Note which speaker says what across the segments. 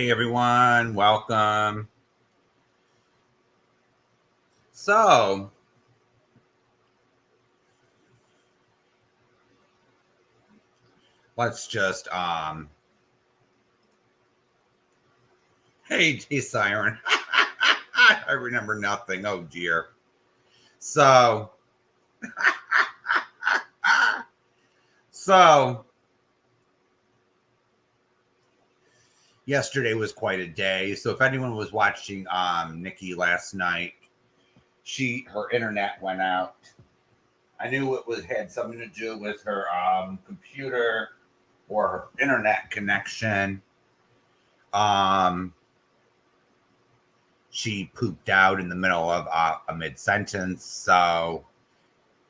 Speaker 1: Hey everyone, welcome. So, let's just hey Siren. I remember nothing. Oh dear. So, so yesterday was quite a day. So if anyone was watching Nikki last night, her internet went out. I knew it had something to do with her computer or her internet connection. Um she pooped out in the middle of a mid sentence. So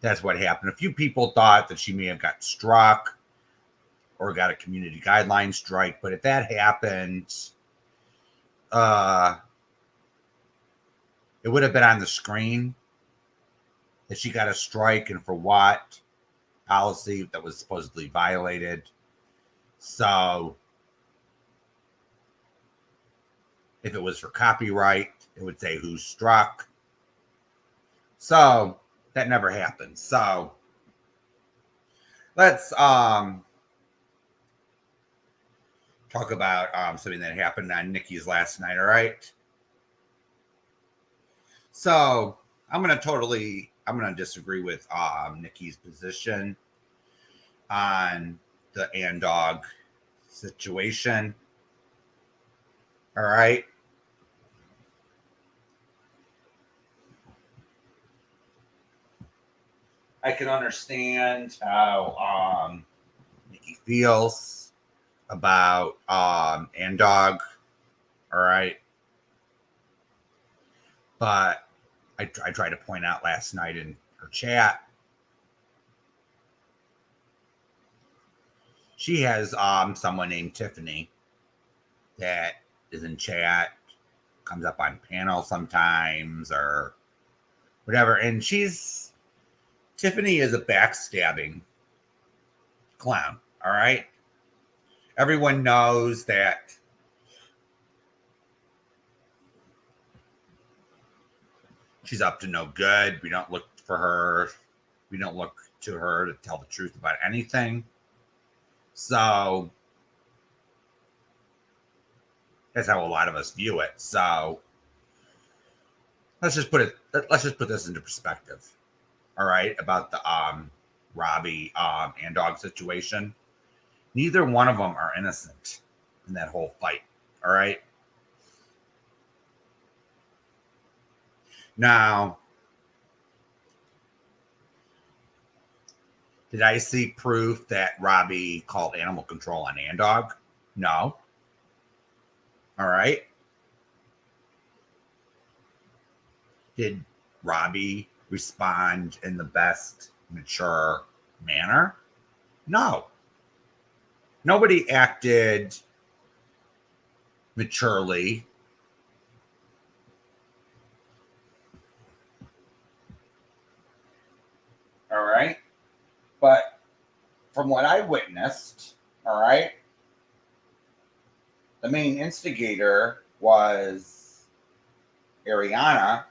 Speaker 1: that's what happened. A few people thought that she may have got struck or got a community guideline strike, but if that happened, uh, it would have been on the screen that she got a strike and for what policy that was supposedly violated. So if it was for copyright, it would say who struck. So that never happened. So let's talk about something that happened on Nikki's last night. All right. So I'm gonna disagree with Nikki's position on the dog situation. All right. I can understand how Nikki feels about dog. All right. But I tried to point out last night in her chat, she has someone named Tiffany that is in chat, comes up on panel sometimes or whatever, and Tiffany is a backstabbing clown. All right, everyone knows that she's up to no good. We don't look for her. We don't look to her to tell the truth about anything. So that's how a lot of us view it. So let's just put this into perspective. All right, about the Robbie and dog situation. Neither one of them are innocent in that whole fight. All right. Now, did I see proof that Robbie called animal control on Andog? No. All right. Did Robbie respond in the best mature manner? No. Nobody acted maturely. All right. But from what I witnessed, all right, the main instigator was Ariana,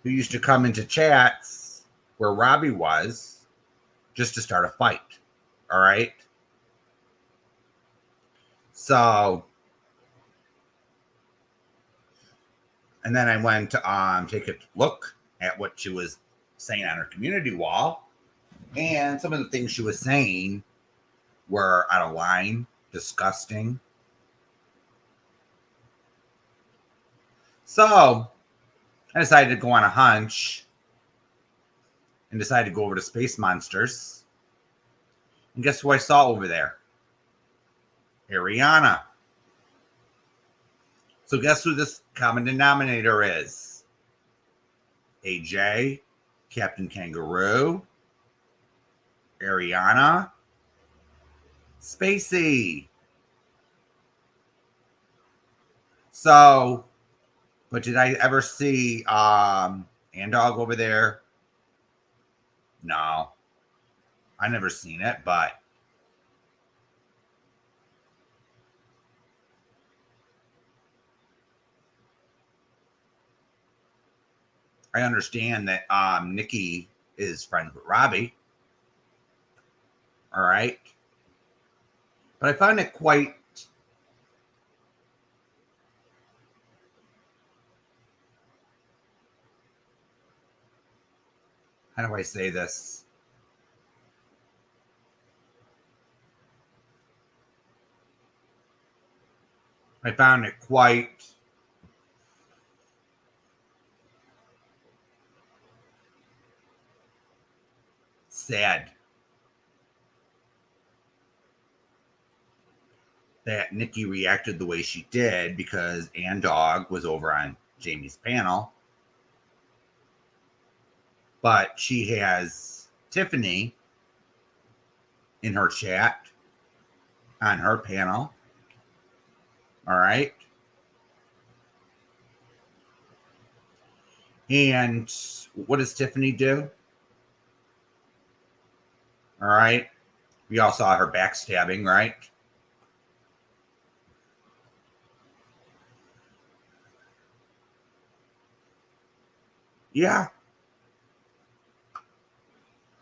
Speaker 1: who used to come into chats where Robbie was just to start a fight. All right. So, and then I went to take a look at what she was saying on her community wall. And some of the things she was saying were out of line, disgusting. So I decided to go on a hunch and decided to go over to Space Monsters. And guess who I saw over there? Ariana. So guess who this common denominator is? AJ, Captain Kangaroo, Ariana, Spacey. So, but did I ever see Andog over there? No. I never seen it, but I understand that Nikki is friends with Robbie. All right. But I find it quite how do I say this? I found it quite sad that Nikki reacted the way she did because Ann Dog was over on Jamie's panel. But she has Tiffany in her chat on her panel. All right. And what does Tiffany do? All right. We all saw her backstabbing, right? Yeah.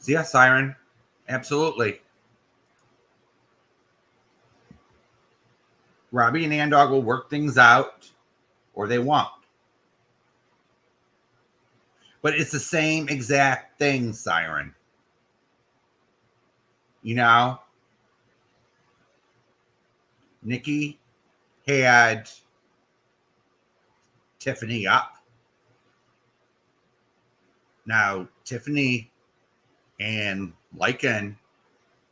Speaker 1: Yeah, Siren. Absolutely. Robbie and Andog will work things out or they won't. But it's the same exact thing, Siren. You know, Nikki had Tiffany up. Now, Tiffany and Lycan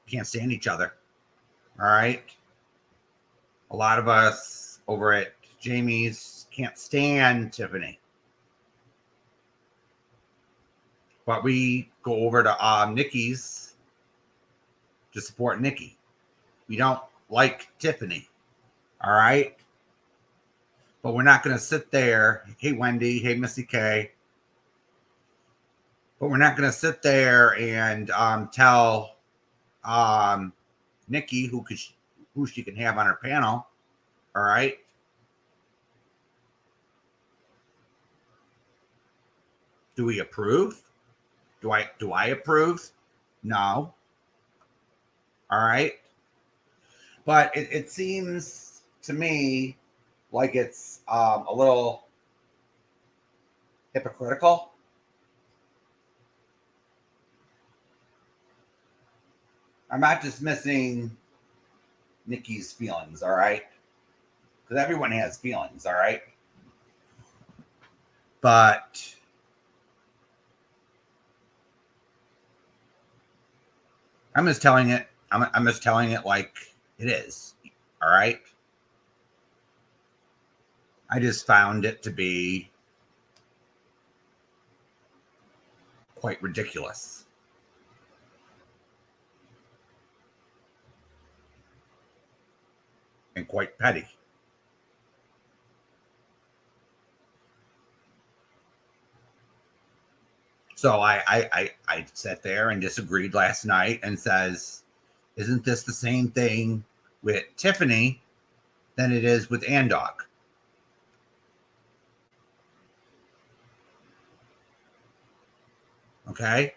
Speaker 1: can't stand each other. All right. A lot of us over at Jamie's can't stand Tiffany. But we go over to Nikki's to support Nikki. We don't like Tiffany. All right. But we're not going to sit there. Hey, Wendy. Hey, Missy K. But we're not going to sit there and tell Nikki who she can have on her panel. All right. Do we approve? Do I approve? No. All right. But it seems to me like it's a little hypocritical. I'm not dismissing Nikki's feelings, all right? Because everyone has feelings, all right? But I'm just telling it. I'm just telling it like it is, all right? I just found it to be quite ridiculous. And quite petty. So I sat there and disagreed last night and says, isn't this the same thing with Tiffany than it is with Andog? Okay.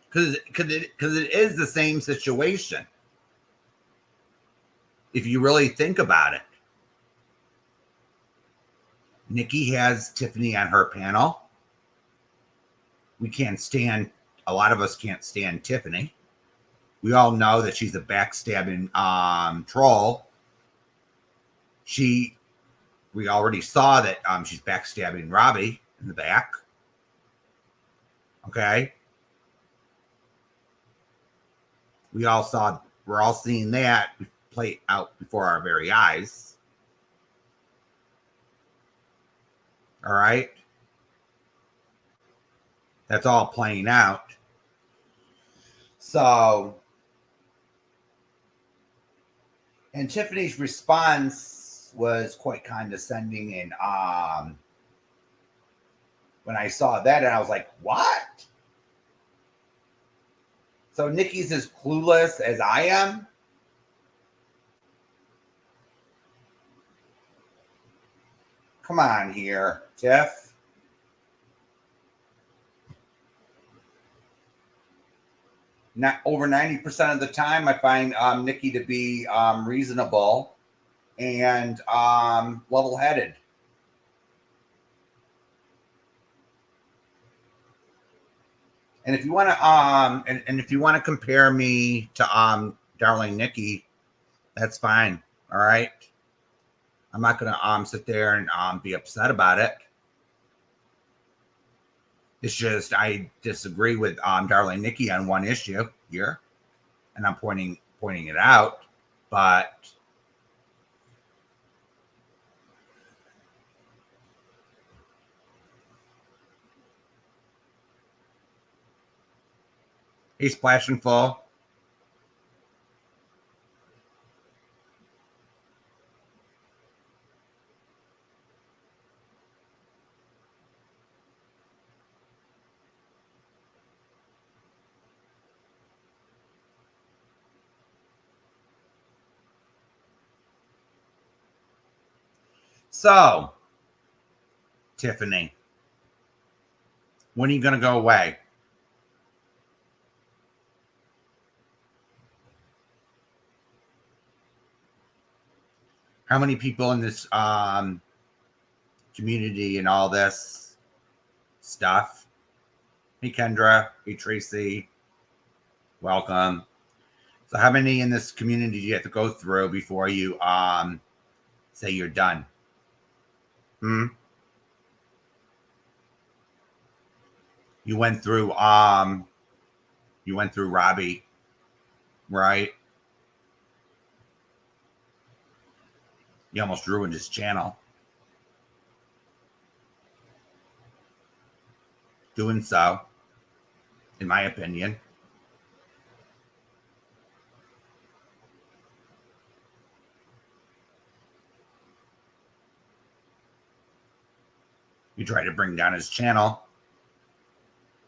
Speaker 1: Because it is the same situation. If you really think about it, Nikki has Tiffany on her panel. We can't stand, a lot of us can't stand Tiffany. We all know that she's a backstabbing troll. We already saw that she's backstabbing Robbie in the back. Okay. We're all seeing that play out before our very eyes. All right. That's all playing out. So, and Tiffany's response was quite condescending. And when I saw that, and I was like, what? So Nikki's as clueless as I am. Come on here, Tiff. Not over 90% of the time, I find Nikki to be reasonable and level-headed. And if you want to and if you want to compare me to darling Nikki, that's fine. All right. I'm not gonna sit there and be upset about it. It's just I disagree with darling Nikki on one issue here, and I'm pointing it out. But he's splashing full. So, Tiffany, when are you gonna go away? How many people in this community and all this stuff? Hey Kendra, hey Tracy, welcome. So how many in this community do you have to go through before you say you're done? Hmm? You went through Robbie, right? You almost ruined his channel. Doing so, in my opinion. You try to bring down his channel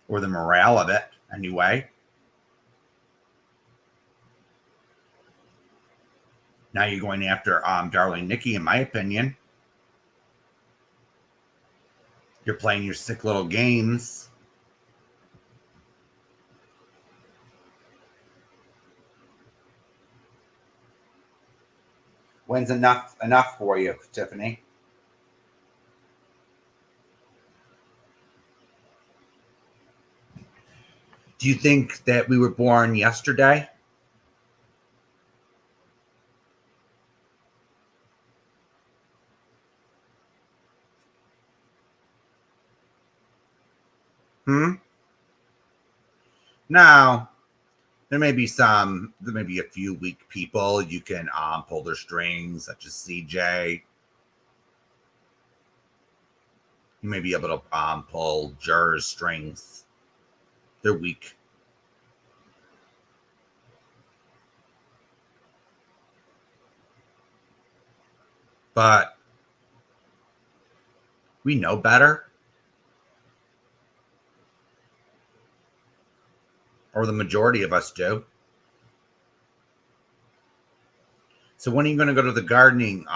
Speaker 1: or the morale of it anyway. Now you're going after darling Nikki, in my opinion. You're playing your sick little games. When's enough for you, Tiffany? Do you think that we were born yesterday? Hmm? Now, there may be a few weak people you can pull their strings, such as CJ. You may be able to pull Jur's strings. They're weak. But we know better. Or the majority of us do. So when are you going to go to the gardening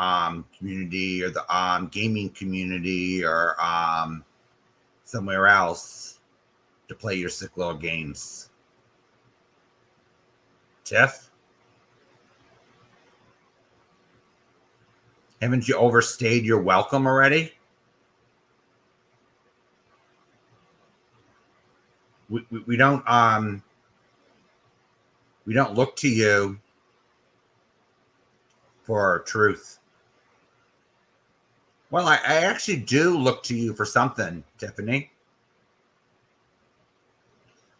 Speaker 1: community or the gaming community or somewhere else to play your sick little games? Tiff, haven't you overstayed your welcome already? We don't look to you for truth. Well, I actually do look to you for something, Tiffany.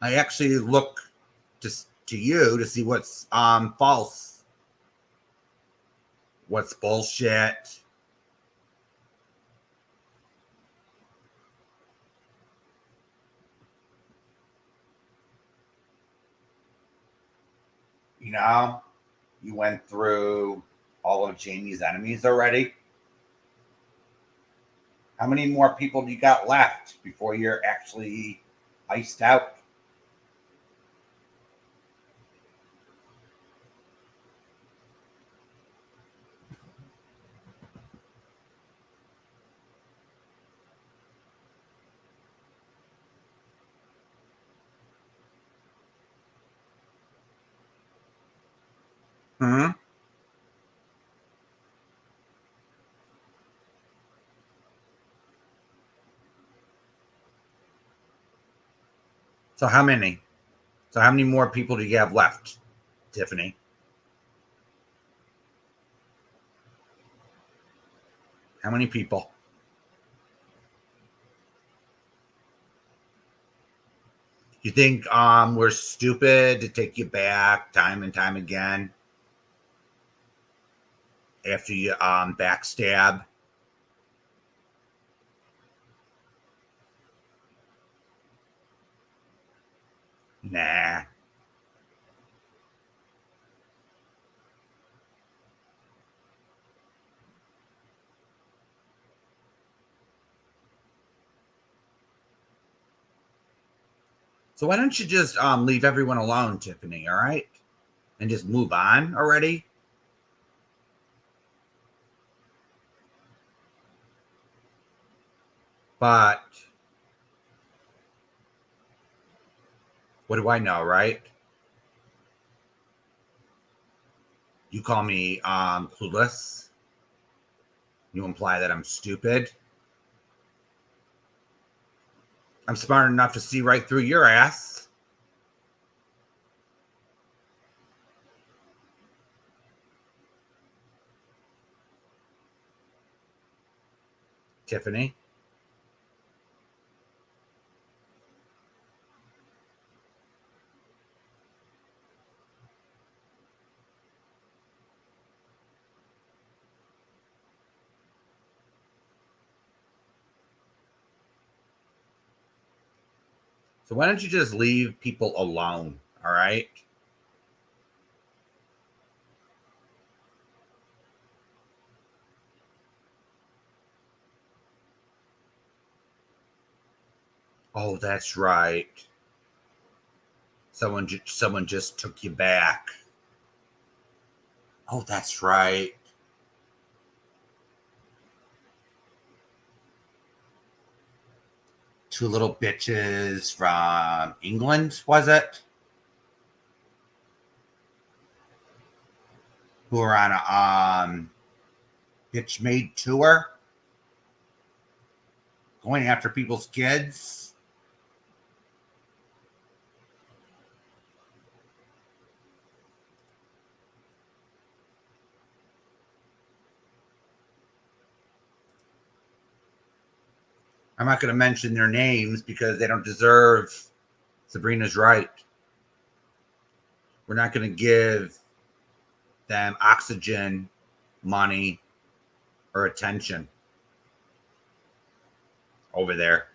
Speaker 1: I actually look to you to see what's false, what's bullshit. You know, you went through all of Jamie's enemies already. How many more people do you got left before you're actually iced out? Hmm. So how many? So how many more people do you have left, Tiffany? How many people? You think we're stupid to take you back time and time again after you backstab? Nah. So why don't you just leave everyone alone, Tiffany, all right? And just move on already? But what do I know, right? You call me clueless. You imply that I'm stupid. I'm smart enough to see right through your ass. Tiffany. So why don't you just leave people alone? All right. Oh, that's right. Someone just took you back. Oh, that's right. Two little bitches from England, was it? Who were on a bitch made tour going after people's kids. I'm not going to mention their names because they don't deserve Sabrina's right. We're not going to give them oxygen, money, or attention over there.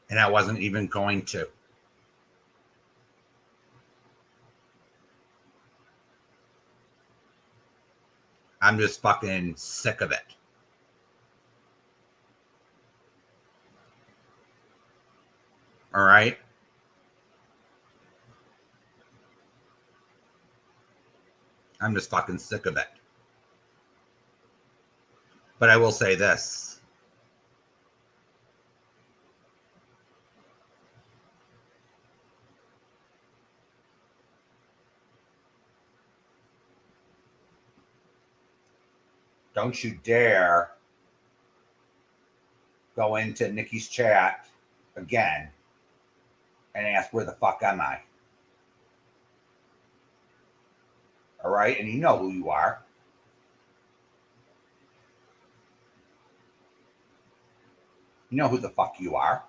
Speaker 1: And I wasn't even going to. I'm just fucking sick of it. All right. I'm just fucking sick of it. But I will say this. Don't you dare go into Nikki's chat again and ask where the fuck am I? All right. And you know who you are. You know who the fuck you are.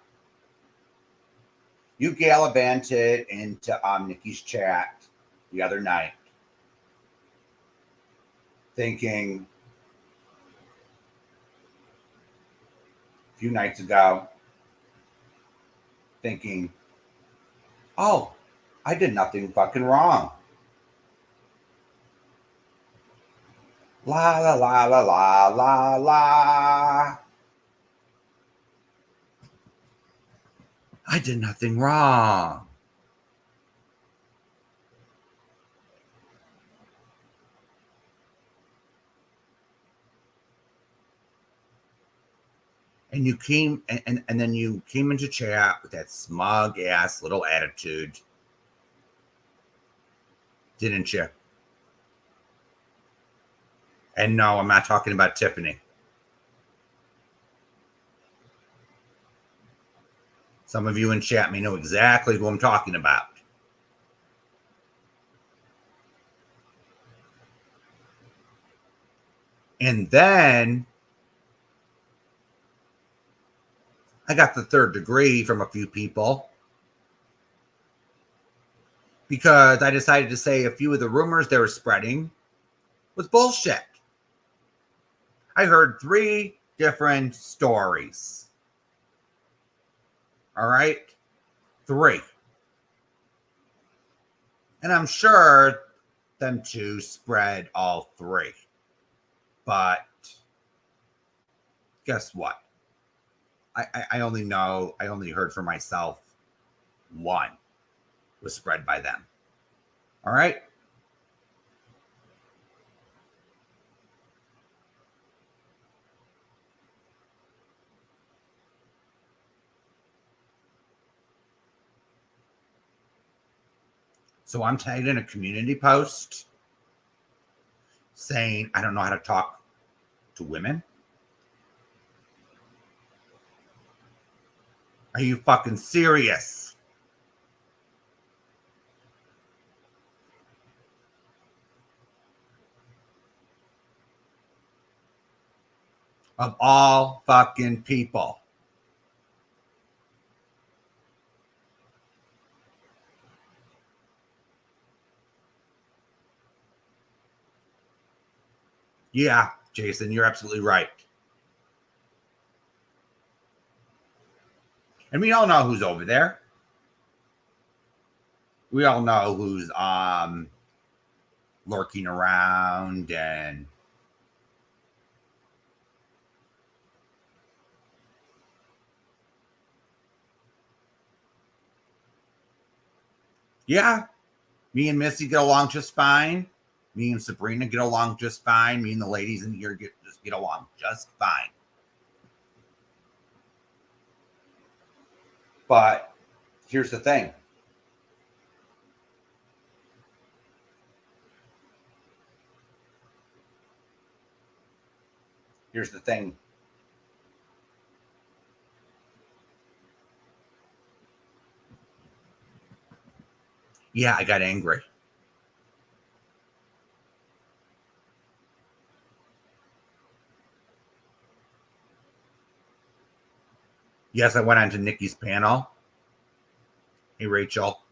Speaker 1: You gallivanted into Nikki's chat the other night thinking a few nights ago, thinking, oh, I did nothing fucking wrong. La la la la la la la. I did nothing wrong. And you came and then you came into chat with that smug ass little attitude. Didn't you? And no, I'm not talking about Tiffany. Some of you in chat may know exactly who I'm talking about. And then I got the third degree from a few people because I decided to say a few of the rumors they were spreading was bullshit. I heard 3 different stories. All right? 3. And I'm sure them 2 spread all 3. But guess what? I only heard for myself 1 was spread by them. All right? So I'm tagged in a community post saying I don't know how to talk to women. Are you fucking serious? Of all fucking people. Yeah, Jason, you're absolutely right. And we all know who's over there. We all know who's lurking around and yeah, me and Missy get along just fine. Me and Sabrina get along just fine. Me and the ladies in here just get along just fine. But here's the thing. Here's the thing. Yeah, I got angry. Yes, I went on to Nikki's panel. Hey, Rachel.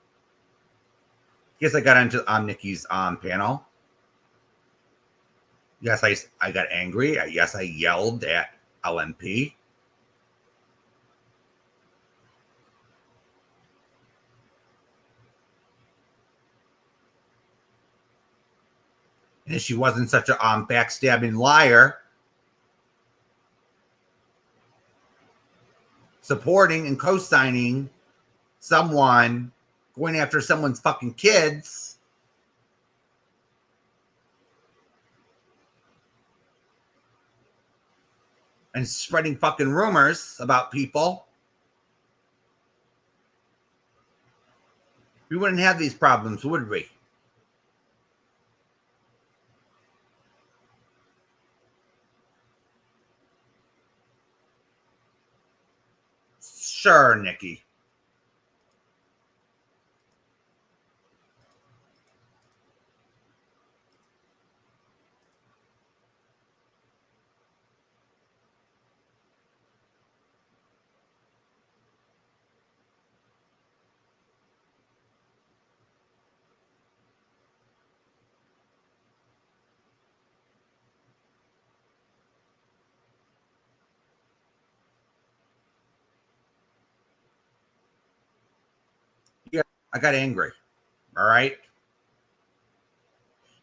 Speaker 1: Yes, I got onto Nikki's panel. Yes, I got angry. Yes, I yelled at LMP. And if she wasn't such a backstabbing liar, supporting and co-signing someone going after someone's fucking kids, and spreading fucking rumors about people, we wouldn't have these problems, would we? Sure, Nikki. Yeah, I got angry. All right.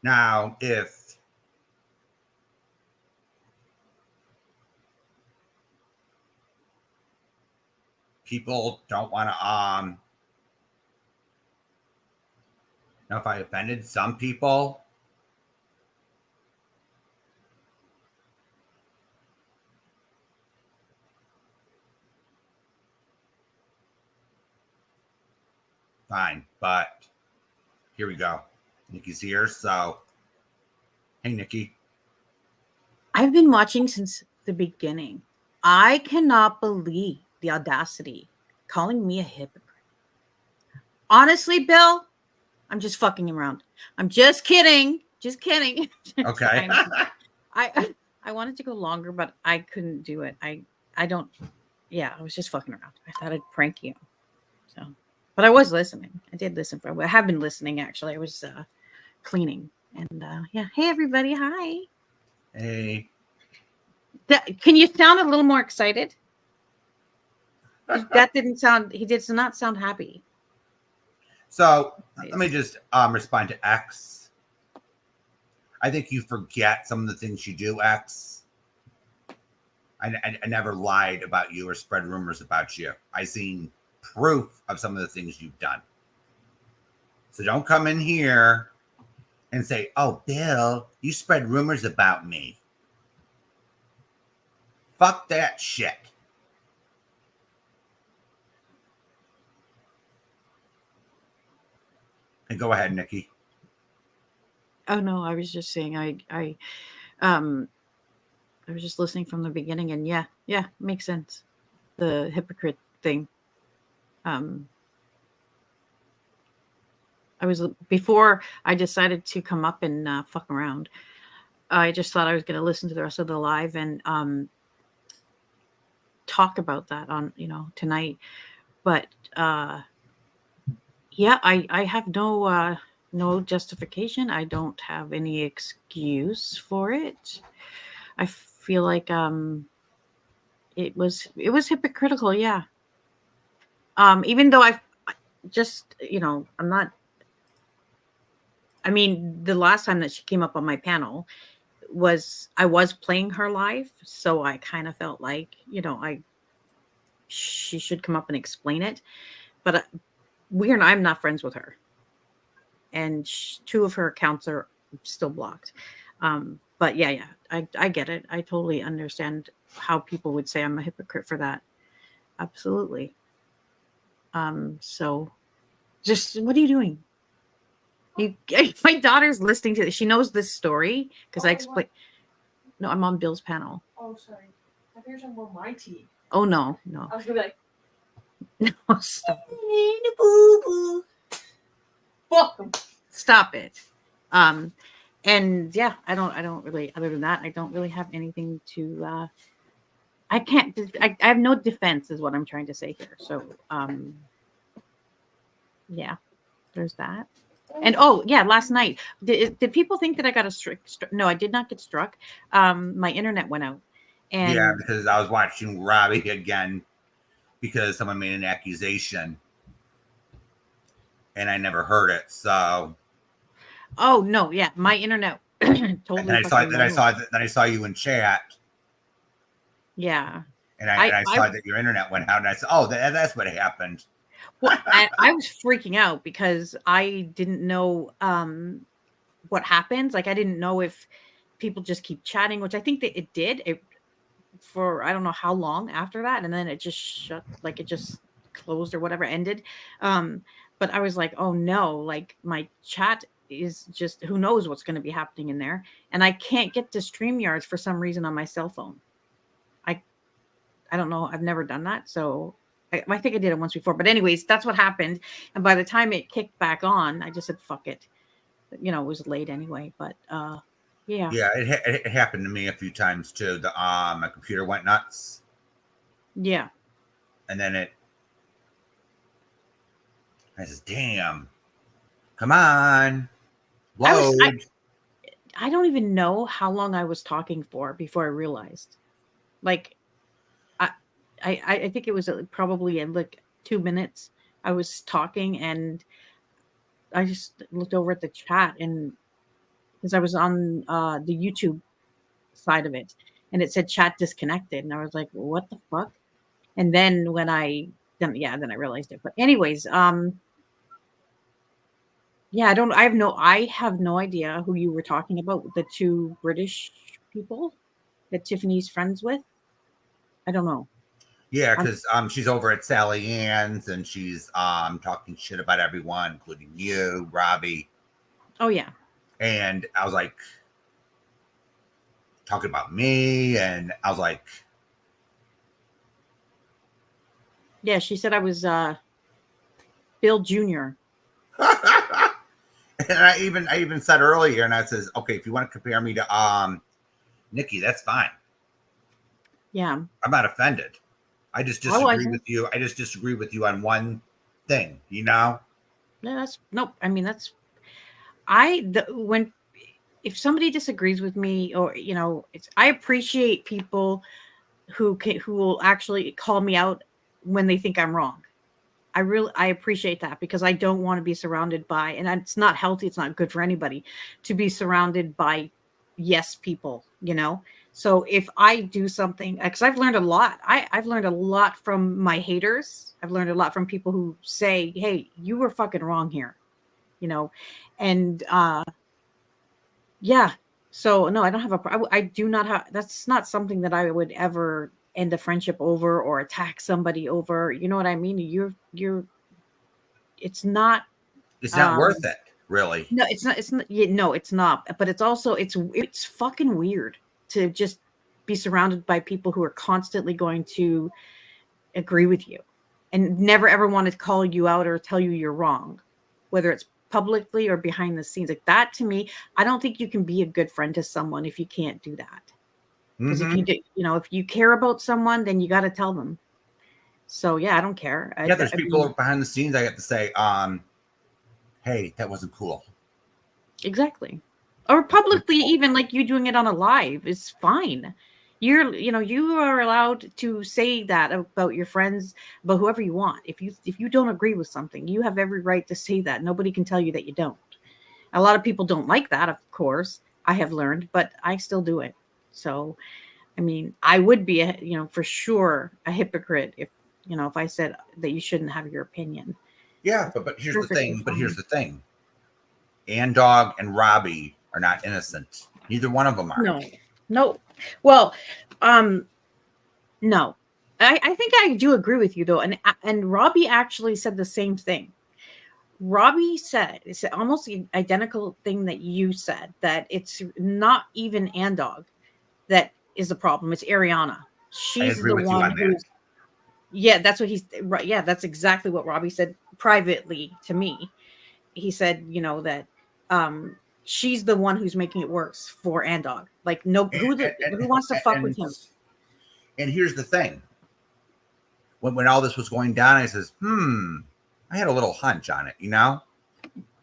Speaker 1: Now, if people don't want to, now if I offended some people, fine. But here we go. Nikki's here, so hey, Nikki.
Speaker 2: I've been watching since the beginning. I cannot believe the audacity calling me a hypocrite. Honestly, Bill, I'm just fucking around. I'm just kidding. Just kidding.
Speaker 1: Okay.
Speaker 2: I wanted to go longer, but I couldn't do it. I don't. Yeah, I was just fucking around. I thought I'd prank you. So, but I was listening. I did listen for. I have been listening actually. I was cleaning and yeah. Hey everybody. Hi.
Speaker 1: Hey.
Speaker 2: Can you sound a little more excited? That didn't sound. He did not sound happy.
Speaker 1: So let me just respond to X. I think you forget some of the things you do, X. I never lied about you or spread rumors about you. I seen proof of some of the things you've done. So don't come in here and say, "Oh, Bill, you spread rumors about me." Fuck that shit. And go ahead, Nikki.
Speaker 2: Oh no, I was just saying I was just listening from the beginning and yeah, makes sense. The hypocrite thing. I was before I decided to come up and fuck around. I just thought I was going to listen to the rest of the live and talk about that on tonight. But yeah, I have no justification. I don't have any excuse for it. I feel like it was hypocritical, yeah. Even though I just I'm not. I mean, the last time that she came up on my panel I was playing her live, so I kind of felt like she should come up and explain it. But I'm not friends with her, and two of her accounts are still blocked. But yeah, I get it. I totally understand how people would say I'm a hypocrite for that. Absolutely. So just what are you doing? My daughter's listening to this. She knows this story because I explained. No, I'm on Bill's panel.
Speaker 3: Oh, sorry. I think you're talking about my tea.
Speaker 2: Oh no.
Speaker 3: I was gonna be like,
Speaker 2: no, stop. Stop it. And yeah, I don't really. Other than that, I don't really have anything to. I can't. I have no defense, is what I'm trying to say here. So, yeah, there's that. And oh yeah, last night did people think that I got a struck? No, I did not get struck. My internet went out. And
Speaker 1: yeah, because I was watching Robbie again because someone made an accusation, and I never heard it. So.
Speaker 2: Oh no, yeah, my internet totally.
Speaker 1: And then I saw you in chat.
Speaker 2: Yeah.
Speaker 1: And I saw that your internet went out, and I said, "Oh, that's what happened."
Speaker 2: Well, I was freaking out because I didn't know what happens. Like I didn't know if people just keep chatting, which I think that it did. For I don't know how long after that, and then it just shut, like it just closed or whatever, ended. But I was like, oh no, like my chat is just, who knows what's going to be happening in there, and I can't get to StreamYards for some reason on my cell phone. I don't know. I've never done that, so I think I did it once before. But anyways, that's what happened. And by the time it kicked back on, I just said, fuck it. It was late anyway. But yeah.
Speaker 1: Yeah, it happened to me a few times too. My computer went nuts.
Speaker 2: Yeah.
Speaker 1: And then I said, damn, come on, load.
Speaker 2: I don't even know how long I was talking for before I realized. Like, I think it was probably in like 2 minutes. I was talking and I just looked over at the chat, and because I was on the YouTube side of it, and it said chat disconnected, and I was like, what the fuck? And then then I realized it. But anyways, yeah, I have no idea who you were talking about, the two British people that Tiffany's friends with. I don't know.
Speaker 1: Yeah, because she's over at Sally Ann's and she's talking shit about everyone, including you, Robbie.
Speaker 2: Oh yeah.
Speaker 1: And I was like, talking about me. And I was like,
Speaker 2: Yeah, she said I was Bill Jr.
Speaker 1: and I even said earlier, and I says, okay, if you want to compare me to Nikki, that's fine.
Speaker 2: Yeah.
Speaker 1: I'm not offended. I just
Speaker 2: I
Speaker 1: disagree
Speaker 2: wasn't.
Speaker 1: with you. I just disagree with you on one thing, you know?
Speaker 2: Yeah, that's nope. I mean, that's when if somebody disagrees with me, or it's I appreciate people who will actually call me out when they think I'm wrong. I appreciate that, because I don't want to be surrounded by, and it's not healthy, it's not good for anybody to be surrounded by yes people, So if I do something, because I've learned a lot, I've learned a lot from my haters. I've learned a lot from people who say, "Hey, you were fucking wrong here," and yeah. So no, I don't have I do not have. That's not something that I would ever end a friendship over or attack somebody over. You know what I mean? You're. It's not.
Speaker 1: It's not
Speaker 2: Um,
Speaker 1: worth it, really.
Speaker 2: no, it's not. It's not. Yeah, no, it's not. But it's also it's fucking weird to just be surrounded by people who are constantly going to agree with you and never ever want to call you out or tell you you're wrong, whether it's publicly or behind the scenes. Like that, to me, I don't think you can be a good friend to someone if you can't do that. Because if you
Speaker 1: Mm-hmm.
Speaker 2: do, if you care about someone, then you got to tell them. So yeah, I don't care.
Speaker 1: Yeah, there's
Speaker 2: I
Speaker 1: people
Speaker 2: mean,
Speaker 1: behind the scenes. I have to say, hey, that wasn't cool.
Speaker 2: exactly. Or publicly, even like you doing it on a live is fine. You are allowed to say that about your friends, about whoever you want. If you don't agree with something, you have every right to say that. Nobody can tell you that you don't. A lot of people don't like that, of course. I have learned, but I still do it. So, I mean, I would be for sure a hypocrite if I said that you shouldn't have your opinion.
Speaker 1: Yeah, but here's the
Speaker 2: Perfectly
Speaker 1: thing. But here's
Speaker 2: fine.
Speaker 1: the thing. Dog and Robbie are not innocent. Neither one of them are.
Speaker 2: No, no. Well, um, no. I think I do agree with you though, and Robbie actually said the same thing. Robbie said it's almost the identical thing that you said, that it's not even Andog that is the problem. It's Ariana.
Speaker 1: I
Speaker 2: She's
Speaker 1: agree
Speaker 2: the
Speaker 1: with you
Speaker 2: one
Speaker 1: on that.
Speaker 2: who's yeah. That's what he's right. Yeah, that's exactly what Robbie said privately to me. He said, that um she's the one who's making it worse for Andog. Like no, who wants to fuck with
Speaker 1: And,
Speaker 2: him?
Speaker 1: and here's the thing. When all this was going down, I says, I had a little hunch on it, you know?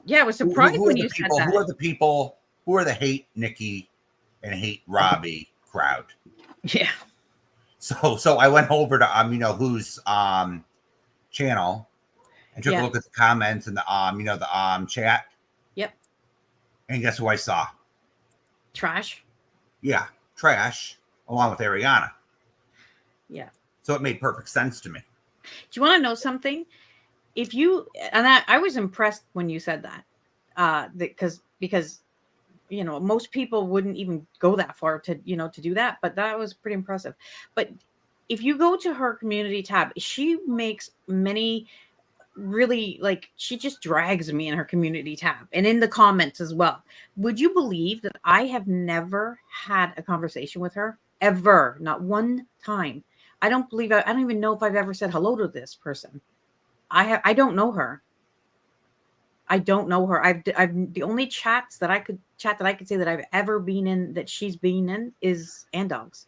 Speaker 2: Yeah, I was surprised
Speaker 1: Who are
Speaker 2: when
Speaker 1: the
Speaker 2: you said
Speaker 1: people?
Speaker 2: that.
Speaker 1: Who are the people? Who are the hate Nikki and hate Robbie crowd?
Speaker 2: Yeah.
Speaker 1: So I went over to whose channel and took a
Speaker 2: Yeah.
Speaker 1: look at the comments and the chat.
Speaker 2: Yep.
Speaker 1: And guess who I saw?
Speaker 2: Trash.
Speaker 1: Yeah, Trash, along with Ariana.
Speaker 2: Yeah.
Speaker 1: So it made perfect sense to me.
Speaker 2: Do you want to know something? If you and I was impressed when you said that. Because most people wouldn't even go that far to do that, but that was pretty impressive. But if you go to her community tab, she makes many really, like, she just drags me in her community tab and in the comments as well. Would you believe that I have never had a conversation with her ever? Not one time. I don't even know if I've ever said hello to this person. I don't know her. I don't know her. I've the only chats that I could say that I've ever been in, that she's been in, is Andog's.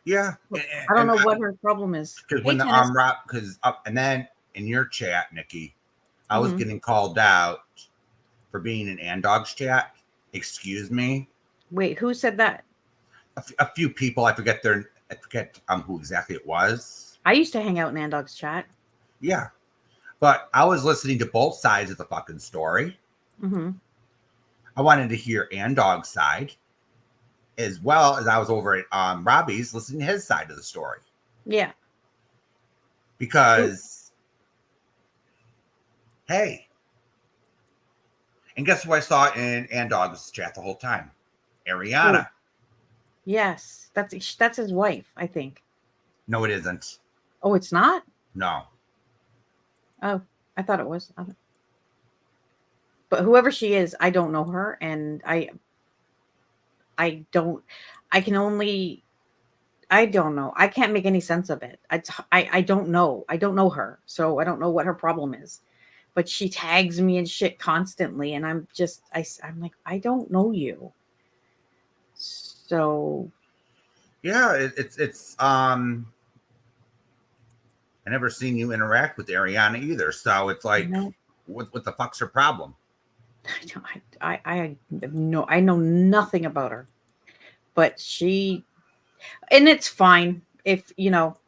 Speaker 1: Yeah,
Speaker 2: I don't
Speaker 1: and
Speaker 2: know what her problem is.
Speaker 1: because
Speaker 2: Hey,
Speaker 1: when the
Speaker 2: tennis.
Speaker 1: rock because up and then in your chat, Nikki, I was
Speaker 2: Mhm.
Speaker 1: getting called out for being in Andog's chat. Excuse me.
Speaker 2: Wait, who said that?
Speaker 1: A few people, I forget who exactly it was.
Speaker 2: I used to hang out in Andog's chat.
Speaker 1: Yeah, but I was listening to both sides of the fucking story.
Speaker 2: Mm-hmm.
Speaker 1: I wanted to hear Andog's side, as well as I was over at Robbie's listening to his side of the story.
Speaker 2: Yeah.
Speaker 1: Because, hey, and guess who I saw in Andog's chat the whole time? Ariana.
Speaker 2: Ooh. Yes, that's his wife, I think.
Speaker 1: No, it isn't.
Speaker 2: Oh, it's not?
Speaker 1: No.
Speaker 2: Oh, I thought it was. But whoever she is, I don't know her, and I don't. I can only. I don't know. I can't make any sense of it. I don't know. I don't know her, so I don't know what her problem is. But she tags me and shit constantly, and I'm like, I don't know you. So
Speaker 1: Yeah, it's I never seen you interact with Ariana either. So it's
Speaker 2: you
Speaker 1: like,
Speaker 2: know,
Speaker 1: what the fuck's her problem?
Speaker 2: I know nothing about her, but and it's fine if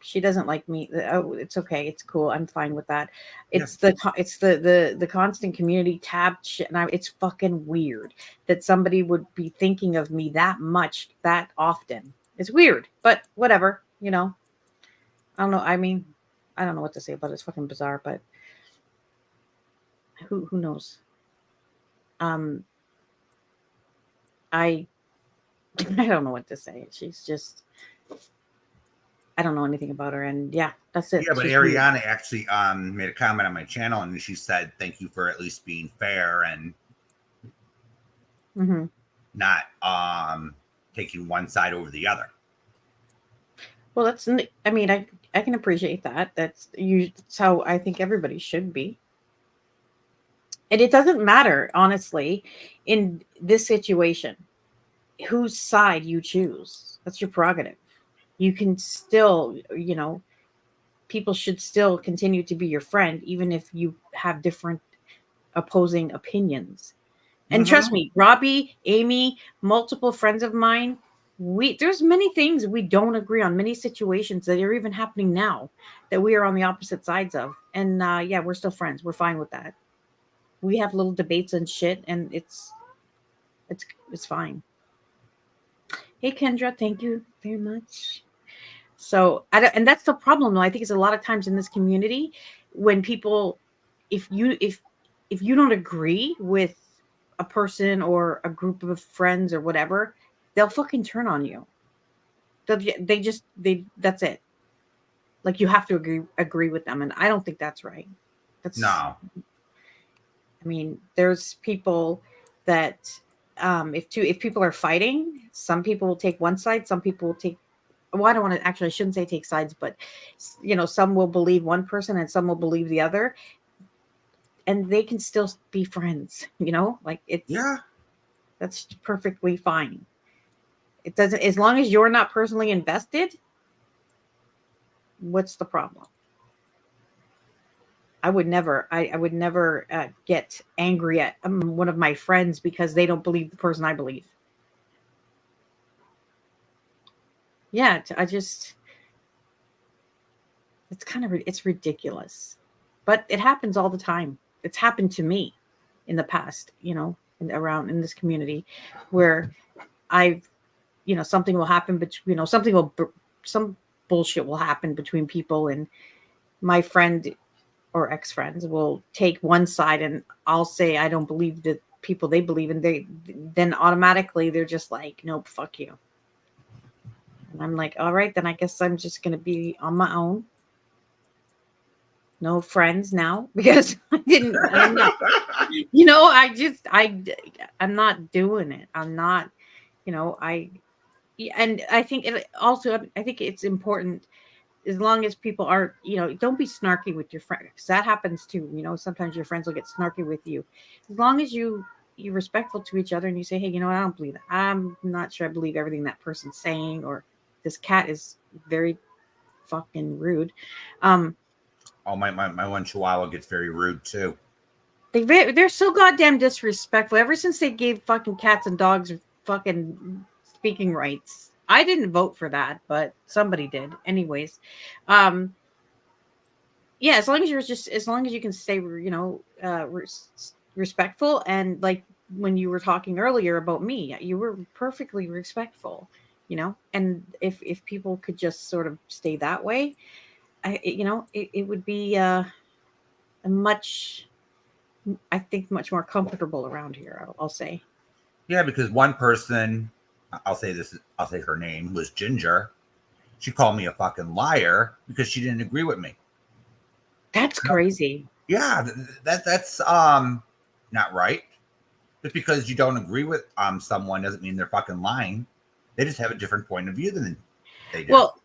Speaker 2: she doesn't like me. Oh, it's okay, it's cool, I'm fine with that.
Speaker 1: Yeah.
Speaker 2: It's the constant community tab shit, and it's fucking weird that somebody would be thinking of me that much that often. It's weird, but whatever. I don't know. I mean, I don't know what to say about it. It's fucking bizarre, but who knows? um I I don't know what to say. She's just, I don't know anything about her, and yeah, that's it.
Speaker 1: Yeah, but
Speaker 2: She's weird.
Speaker 1: Ariana actually made a comment on my channel, and she said thank you for at least being fair and
Speaker 2: Hmm.
Speaker 1: not taking one side over the other.
Speaker 2: Well, I mean, I can appreciate that. That's how I think everybody should be. And it doesn't matter, honestly, in this situation, whose side you choose. That's your prerogative. You can still, people should still continue to be your friend, even if you have different opposing opinions. And
Speaker 1: Mm-hmm.
Speaker 2: trust me, Robbie, Amy, multiple friends of mine, there's many things we don't agree on, many situations that are even happening now that we are on the opposite sides of. And yeah, we're still friends. We're fine with that. We have little debates and shit, and it's fine. Hey Kendra, thank you very much. So and that's the problem though. I think it's a lot of times in this community when people, if you don't agree with a person or a group of friends or whatever, they'll fucking turn on you. They that's it. Like you have to agree with them, and I don't think that's right. That's
Speaker 1: No.
Speaker 2: I mean, there's people that if people are fighting, some people will take one side, some people will take, well, I don't want to actually, I shouldn't say take sides, but some will believe one person and some will believe the other, and they can still be friends, like
Speaker 1: Yeah.
Speaker 2: that's perfectly fine. It doesn't, as long as you're not personally invested, what's the problem? I would never get angry at one of my friends because they don't believe the person I believe. Yeah, it's it's ridiculous, but it happens all the time. It's happened to me in the past, around in this community where I've, something will happen, but some bullshit will happen between people, and my friend or ex-friends will take one side, and I'll say I don't believe the people they believe, and then automatically they're just like, nope, fuck you. And I'm like, all right, then I guess I'm just going to be on my own. No friends now because I'm not, I'm not doing it. I'm not, and I think I think it's important, as long as people aren't, don't be snarky with your friends, because that happens too. Sometimes your friends will get snarky with you. As long as you're respectful to each other and you say, hey, I don't believe that. I'm not sure I believe everything that person's saying, or this cat is very fucking rude.
Speaker 1: Oh, my one Chihuahua gets very rude too.
Speaker 2: They're so goddamn disrespectful. Ever since they gave fucking cats and dogs fucking speaking rights. I didn't vote for that, but somebody did. Anyways, yeah, as long as you can stay, respectful, and like when you were talking earlier about me, you were perfectly respectful, and if people could just sort of stay that way, it would be a much, I think, much more comfortable around here. I'll say.
Speaker 1: Yeah, because one person, I'll say her name was Ginger. She called me a fucking liar because she didn't agree with me.
Speaker 2: That's crazy.
Speaker 1: Yeah, that's not right. Just because you don't agree with someone doesn't mean they're fucking lying. They just have a different point of view than they do.
Speaker 2: Well,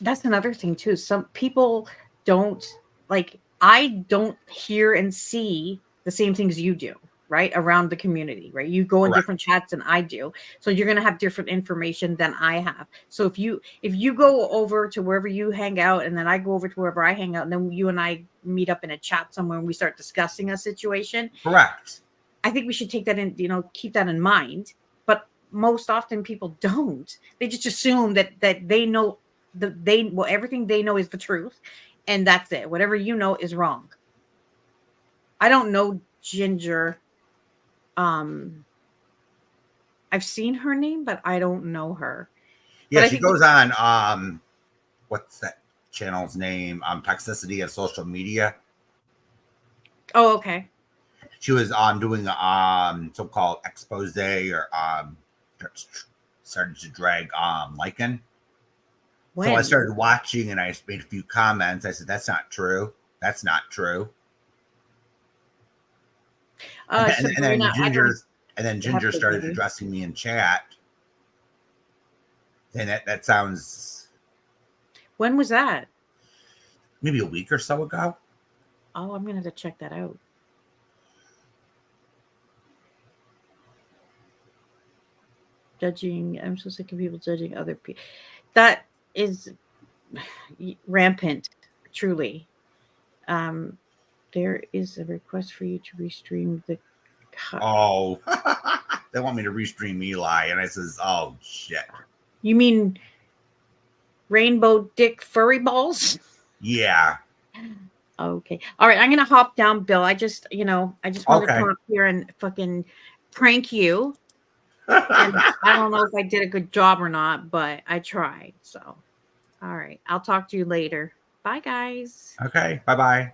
Speaker 2: that's another thing too. Some people don't like. I don't hear and see the same things you do, right? Around the community, right? You go in
Speaker 1: Correct.
Speaker 2: different chats than I do, so you're gonna have different information than I have. So if you go over to wherever you hang out, and then I go over to wherever I hang out, and then you and I meet up in a chat somewhere, and we start discussing a situation,
Speaker 1: Correct.
Speaker 2: I think we should take that in, keep that in mind. But most often people don't. They just assume that they know everything they know is the truth, and that's it. Whatever you know is wrong. I don't know Ginger. I've seen her name, but I don't know her.
Speaker 1: Yeah,
Speaker 2: But I
Speaker 1: she
Speaker 2: think
Speaker 1: goes on what's that channel's name? Toxicity of social media.
Speaker 2: Oh, okay.
Speaker 1: She was doing a so-called expose or started to drag Lycan. So I
Speaker 2: When?
Speaker 1: started watching and I made a few comments. I said, that's not true. That's not true. And
Speaker 2: Sabrina, I don't
Speaker 1: then
Speaker 2: have
Speaker 1: Ginger
Speaker 2: to
Speaker 1: started
Speaker 2: maybe.
Speaker 1: addressing me in chat. And that sounds
Speaker 2: When was that?
Speaker 1: maybe a week or so ago.
Speaker 2: Oh, I'm gonna have to check that out. Judging, I'm so sick of people judging other people. That is rampant, truly. There is a request for you to restream the.
Speaker 1: Oh, they want me to restream Eli. And I says, oh, shit.
Speaker 2: You mean rainbow dick furry balls?
Speaker 1: Yeah.
Speaker 2: Okay. All right. I'm gonna hop down, Bill. I just wanted to
Speaker 1: Okay.
Speaker 2: come up here and fucking prank you. And I don't know if I did a good job or not, but I tried. So, all right. I'll talk to you later. Bye, guys.
Speaker 1: Okay. Bye-bye.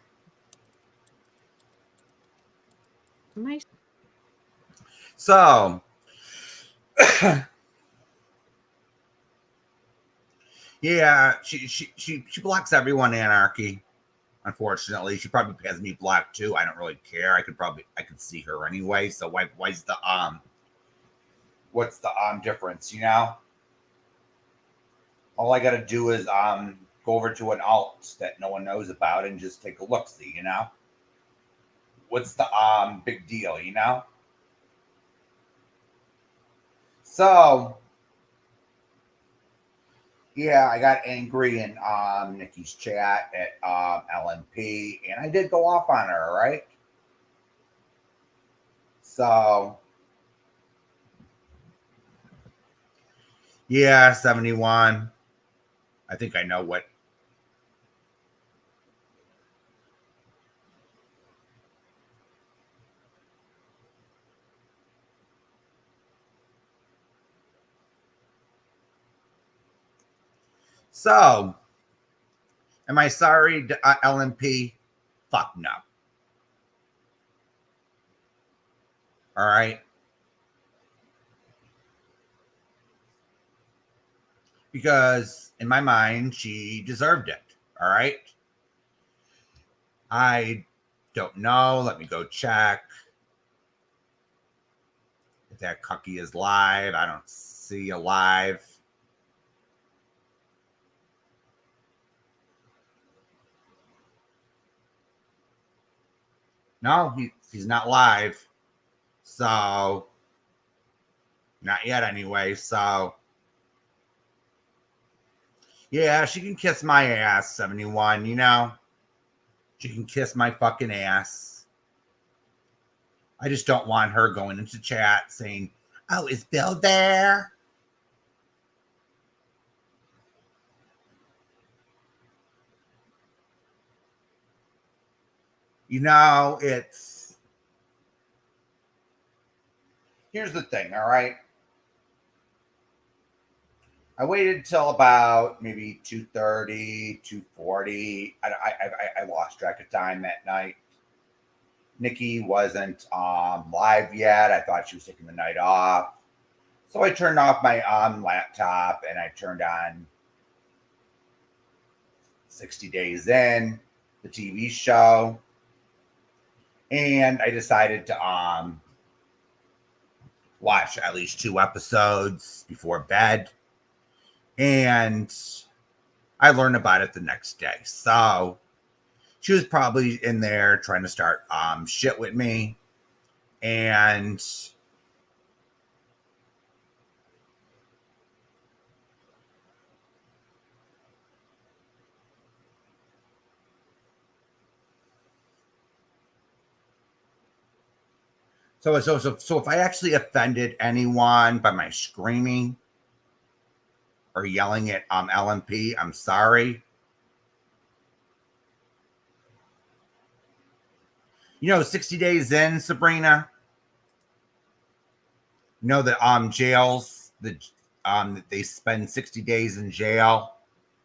Speaker 2: Nice.
Speaker 1: So, yeah, she blocks everyone, Anarchy. Unfortunately, she probably has me blocked too. I don't really care. I could see her anyway. So why's the what's the difference? All I got to do is go over to an alt that no one knows about and just take a look. See, what's the big deal? So yeah, I got angry in Nikki's chat at LMP, and I did go off on her, right? So yeah, 71. I think I know what. So, am I sorry, LMP? Fuck no. All right. Because in my mind, she deserved it. All right. I don't know. Let me go check if that cookie is live. I don't see a live. No, he's not live. So, not yet anyway. So, yeah, she can kiss my ass, 71, She can kiss my fucking ass. I just don't want her going into chat saying, oh, is Bill there? It's. Here's the thing, all right? I waited till about maybe 2:30, 2:40. I lost track of time that night. Nikki wasn't live yet. I thought she was taking the night off. So I turned off my laptop and I turned on 60 Days In, the TV show. And I decided to watch at least 2 episodes before bed. And I learned about it the next day. So she was probably in there trying to start shit with me. And so if I actually offended anyone by my screaming or yelling at LMP, I'm sorry. You know, 60 days in, Sabrina. You know the jails that they spend 60 days in jail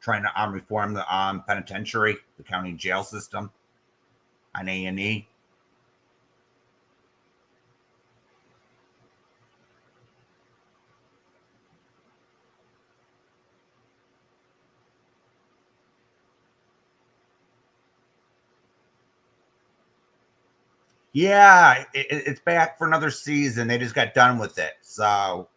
Speaker 1: trying to reform the penitentiary, the county jail system on A&E. Yeah, it's back for another season. They just got done with it. So,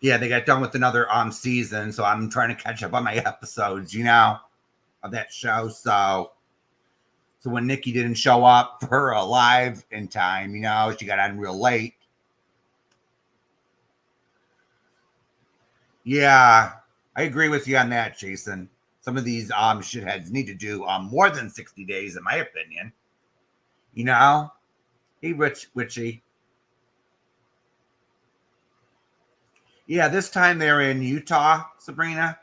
Speaker 1: yeah, they got done with another season. So I'm trying to catch up on my episodes, you know, of that show. So when Nikki didn't show up for a live in time, you know, she got on real late. Yeah, I agree with you on that, Jason. Some of these shitheads need to do more than 60 days, in my opinion. You know? Hey, Witchy. Yeah, this time they're in Utah, Sabrina.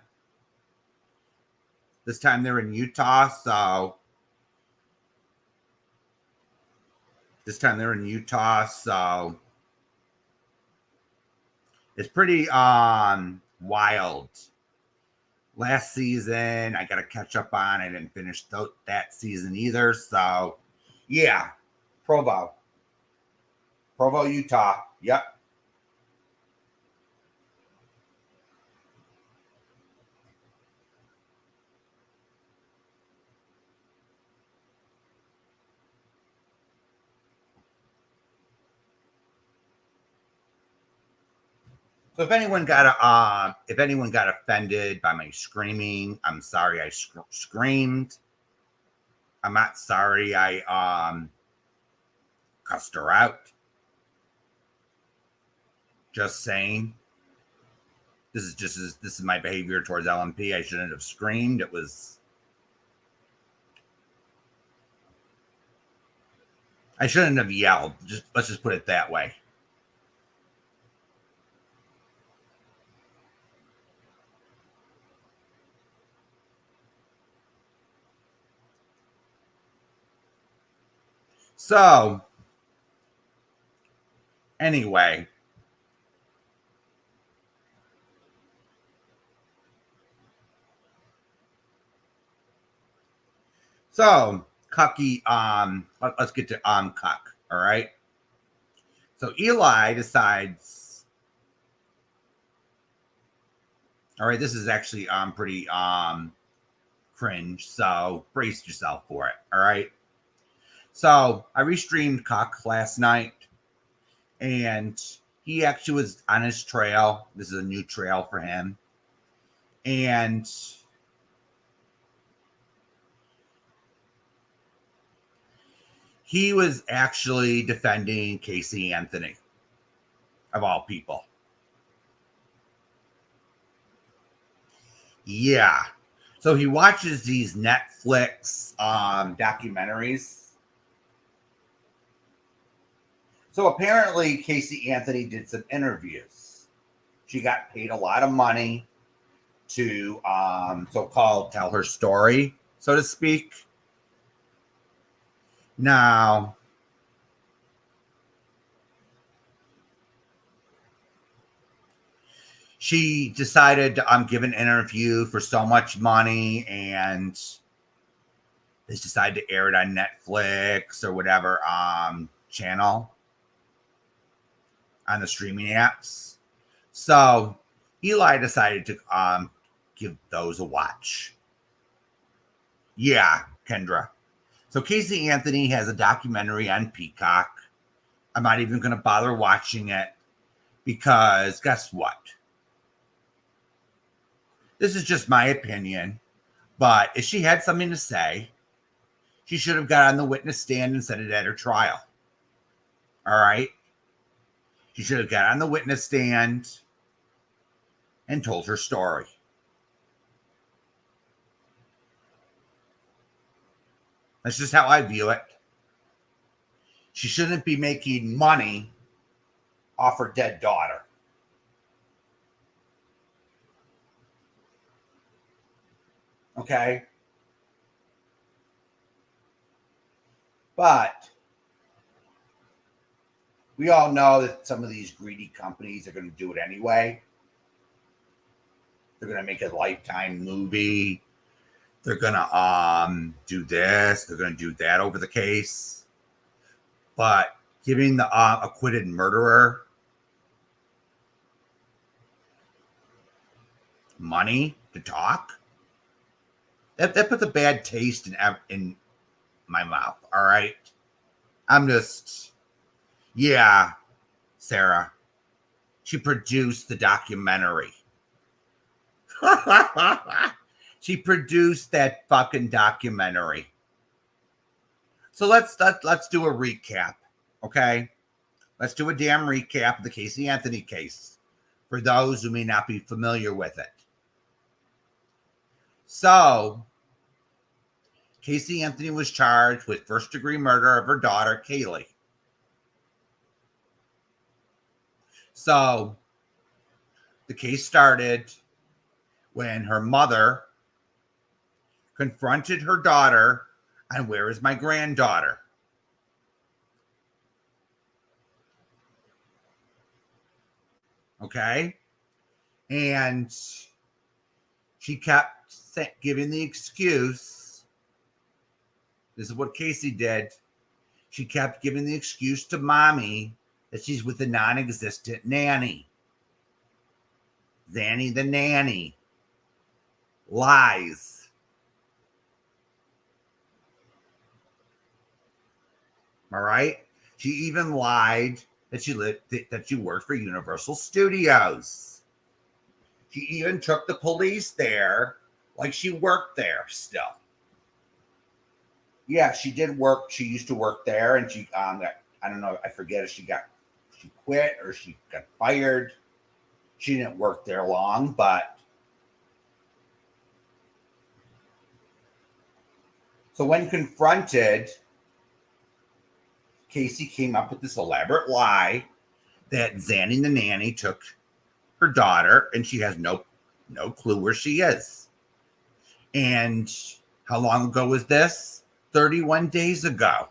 Speaker 1: This time they're in Utah, so it's pretty wild. Last season, I got to catch up on. I didn't finish that season either, so yeah, Provo, Utah. Yep. So if anyone got offended by my screaming, I'm sorry I screamed. I'm not sorry I cussed her out. Just saying. This is my behavior towards LMP. I shouldn't have screamed. I shouldn't have yelled. Let's just put it that way. So, anyway. So, Cucky, let's get to Cuck, all right? So Eli decides, all right, this is actually pretty cringe, so brace yourself for it, all right? So I restreamed Cuck last night, and he actually was on his trail. This is a new trail for him. And he was actually defending Casey Anthony, of all people. Yeah. So he watches these Netflix documentaries. So apparently Casey Anthony did some interviews. She got paid a lot of money to so-called tell her story, so to speak. Now, she decided to give an interview for so much money, and they decided to air it on Netflix or whatever channel on the streaming apps. So Eli decided to give those a watch. Yeah. Kendra. So Casey Anthony has a documentary on Peacock. I'm not even going to bother watching it because guess what? This is just my opinion, but if she had something to say, she should have got on the witness stand and said it at her trial. All right? She should have got on the witness stand and told her story. That's just how I view it. She shouldn't be making money off her dead daughter. Okay? But we all know that some of these greedy companies are going to do it anyway. They're going to make a Lifetime movie. They're going to do this. They're going to do that over the case. But giving the acquitted murderer money to talk, that puts a bad taste in my mouth. All right? I'm just, yeah, Sarah. She produced the documentary. She produced that fucking documentary. So let's do a recap, okay? Let's do a damn recap of the Casey Anthony case for those who may not be familiar with it. So, Casey Anthony was charged with first-degree murder of her daughter, Kaylee. So, the case started when her mother confronted her daughter on where is my granddaughter. Okay? And she kept giving the excuse. This is what Casey did. She kept giving the excuse to mommy that she's with a non-existent nanny. Zanny the nanny. Lies. All right? She even lied that she worked for Universal Studios. She even took the police there like she worked there still. Yeah, she did work. She used to work there, and she I don't know, I forget if she quit or she got fired. She didn't work there long, but so when confronted, Casey came up with this elaborate lie that Zanny the nanny took her daughter and she has no clue where she is. And how long ago was this? 31 days ago.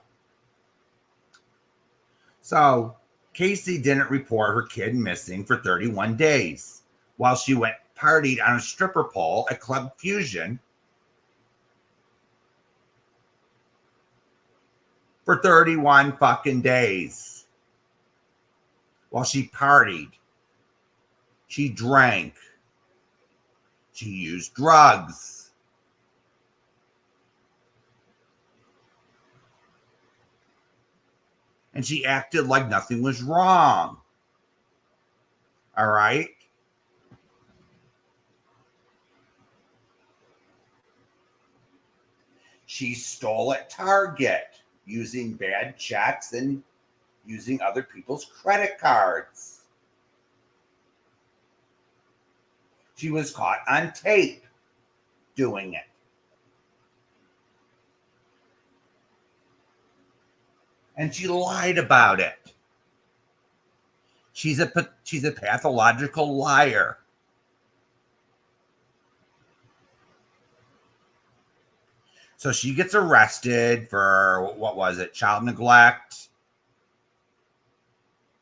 Speaker 1: So Casey didn't report her kid missing for 31 days while she went partied on a stripper pole at Club Fusion for 31 fucking days. While she partied, she drank, she used drugs. And she acted like nothing was wrong. All right? She stole at Target using bad checks and using other people's credit cards. She was caught on tape doing it. And she lied about it. She's a pathological liar. So she gets arrested for, what was it, child neglect,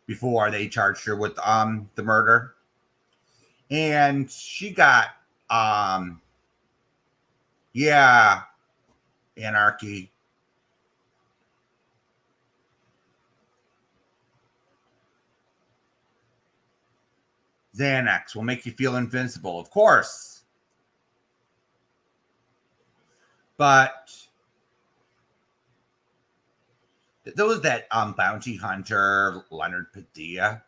Speaker 1: before they charged her with the murder. And she got, anarchy. Xanax will make you feel invincible, of course. But There was that bounty hunter, Leonard Padilla,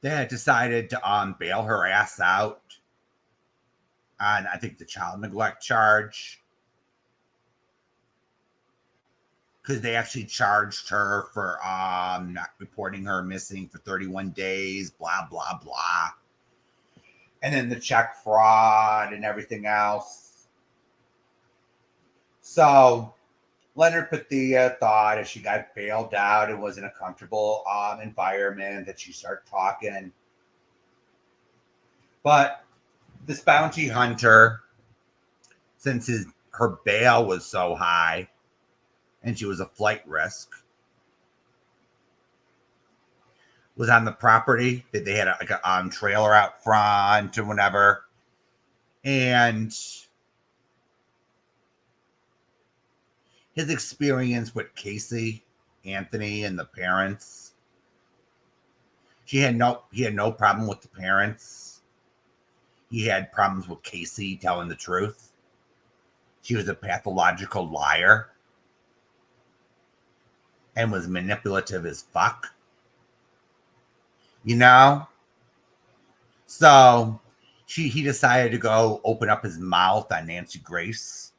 Speaker 1: that decided to bail her ass out on, I think, the child neglect charge. Because they actually charged her for not reporting her missing for 31 days, blah, blah, blah. And then the check fraud and everything else. So Leonard Padilla thought if she got bailed out, it wasn't a comfortable environment, that she started talking. But this bounty hunter, since her bail was so high and she was a flight risk, was on the property. That they had a trailer out front or whatever. And his experience with Casey Anthony and the parents, he had no problem with the parents. He had problems with Casey telling the truth. She was a pathological liar and was manipulative as fuck. You know? So he decided to go open up his mouth on Nancy Grace.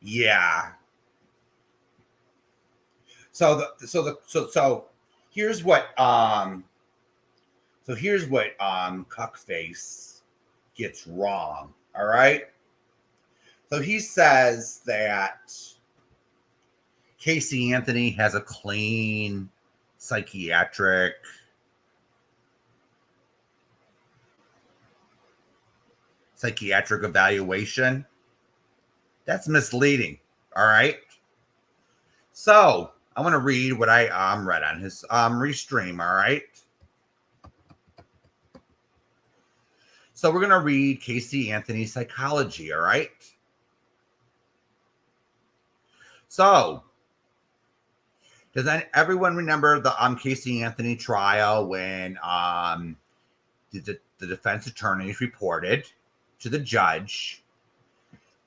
Speaker 1: Yeah. So here's what Cuckface gets wrong. All right. So he says that Casey Anthony has a clean psychiatric evaluation. That's misleading. All right. So I want to read what I read on his restream. All right. So we're going to read Casey Anthony's psychology. All right. So does everyone remember the Casey Anthony trial when the defense attorneys reported to the judge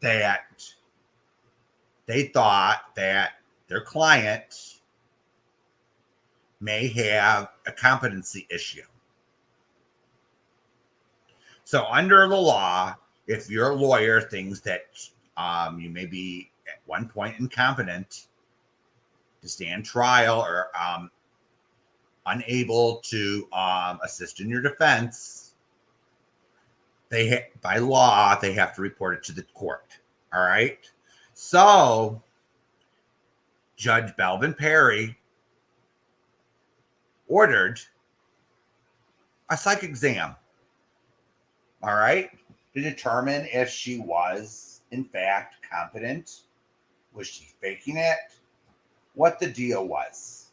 Speaker 1: that they thought that their client may have a competency issue? So under the law, if your lawyer thinks that you may be at one point incompetent to stand trial or unable to assist in your defense, by law, they have to report it to the court. All right. So Judge Belvin Perry ordered a psych exam. All right. To determine if she was in fact competent. Was she faking it? What the deal was.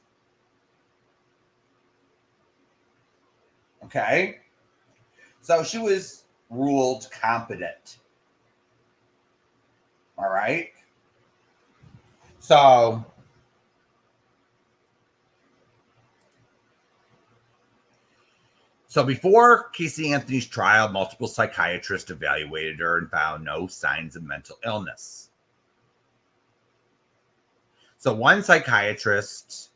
Speaker 1: Okay. So she was ruled competent. All right. So before Casey Anthony's trial, multiple psychiatrists evaluated her and found no signs of mental illness. So one psychiatrist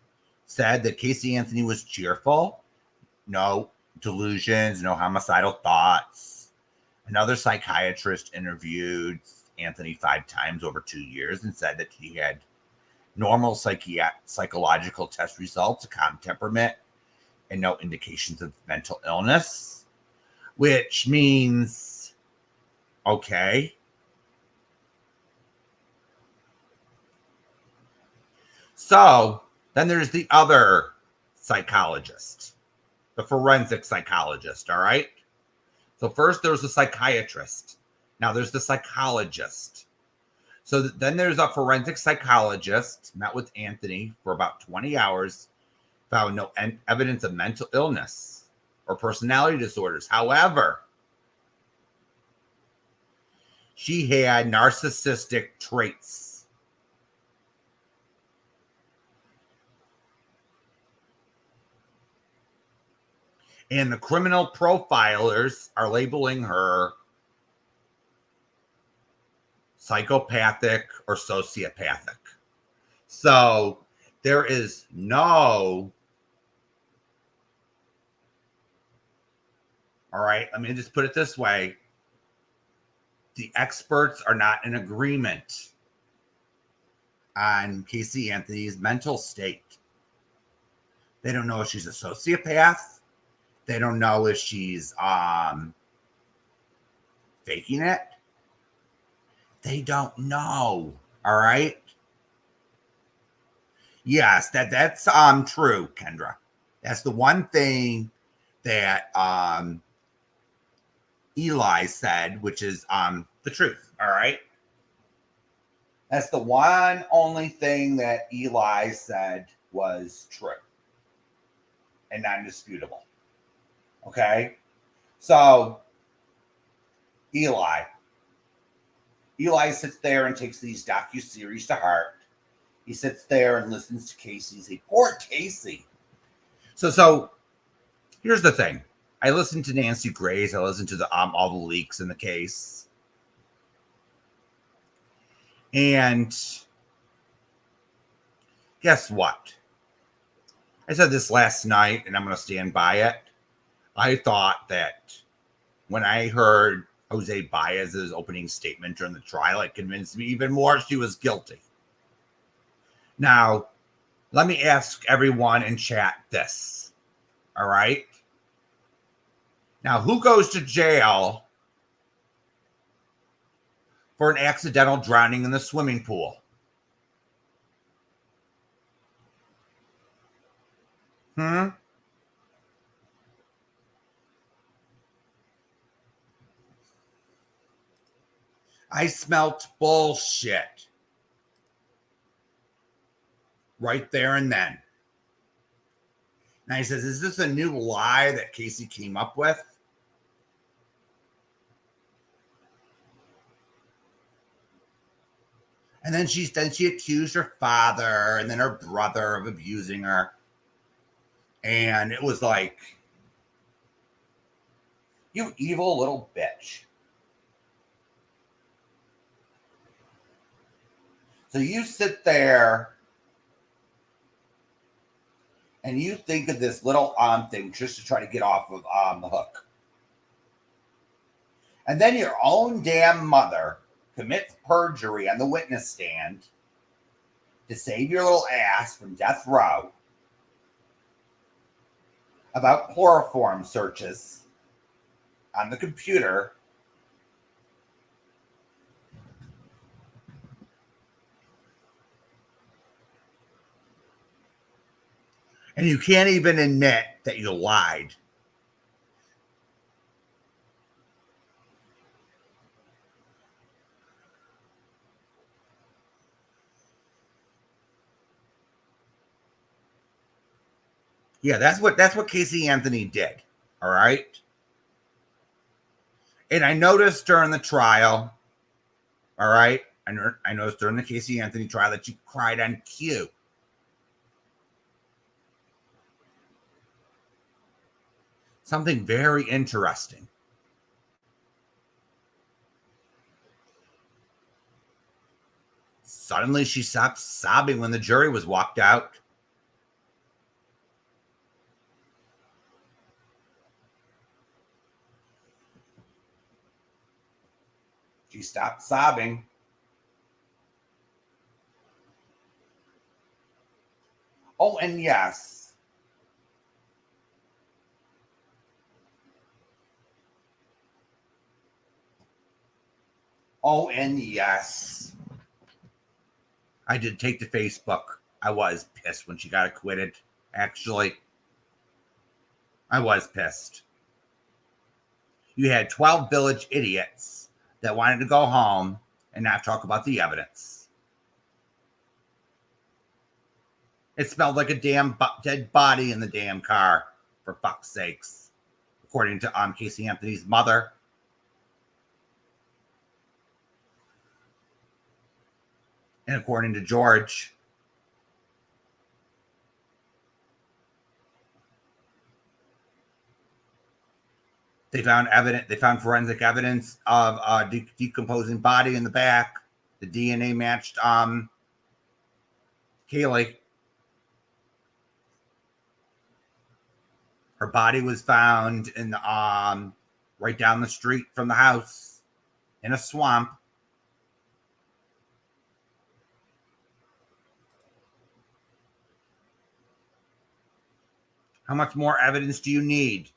Speaker 1: said that Casey Anthony was cheerful, no delusions, no homicidal thoughts. Another psychiatrist interviewed Anthony 5 times over 2 years and said that he had normal psychological test results, a calm temperament, and no indications of mental illness, which means, okay. So then there's the other psychologist, the forensic psychologist, all right? So first there's a psychiatrist. Now there's the psychologist. So then there's a forensic psychologist, met with Anthony for about 20 hours, found no evidence of mental illness or personality disorders. However, she had narcissistic traits. And the criminal profilers are labeling her psychopathic or sociopathic. So there is no, all right, let me just put it this way. The experts are not in agreement on Casey Anthony's mental state. They don't know if she's a sociopath. They don't know if she's faking it. They don't know. All right. Yes, that's true, Kendra. That's the one thing that Eli said, which is the truth. All right. That's the one only thing that Eli said was true and non-disputable. Okay. So Eli sits there and takes these docuseries to heart. He sits there and listens to Casey say, poor Casey. So here's the thing. I listened to Nancy Grace. I listened to all the leaks in the case. And guess what? I said this last night, and I'm going to stand by it. I thought that when I heard Jose Baez's opening statement during the trial, it convinced me even more she was guilty. Now, let me ask everyone in chat this. All right? Now, who goes to jail for an accidental drowning in the swimming pool? I smelt bullshit right there and then. And he says, is this a new lie that Casey came up with? And then she accused her father and then her brother of abusing her. And it was like, you evil little bitch. So you sit there and you think of this little thing just to try to get off of the hook. And then your own damn mother commits perjury on the witness stand to save your little ass from death row about chloroform searches on the computer. And you can't even admit that you lied. Yeah, that's what Casey Anthony did. All right. And I noticed during the trial, all right, I noticed during the Casey Anthony trial that you cried on cue. Something very interesting. Suddenly she stopped sobbing when the jury was walked out. She stopped sobbing. Oh, and yes. Oh, and yes. I did take to Facebook. I was pissed when she got acquitted, actually. I was pissed. You had 12 village idiots that wanted to go home and not talk about the evidence. It smelled like a damn dead body in the damn car, for fuck's sakes, according to Casey Anthony's mother. And according to George. They found evidence. They found forensic evidence of a decomposing body in the back. The DNA matched Kaylee. Her body was found in the right down the street from the house in a swamp. How much more evidence do you need?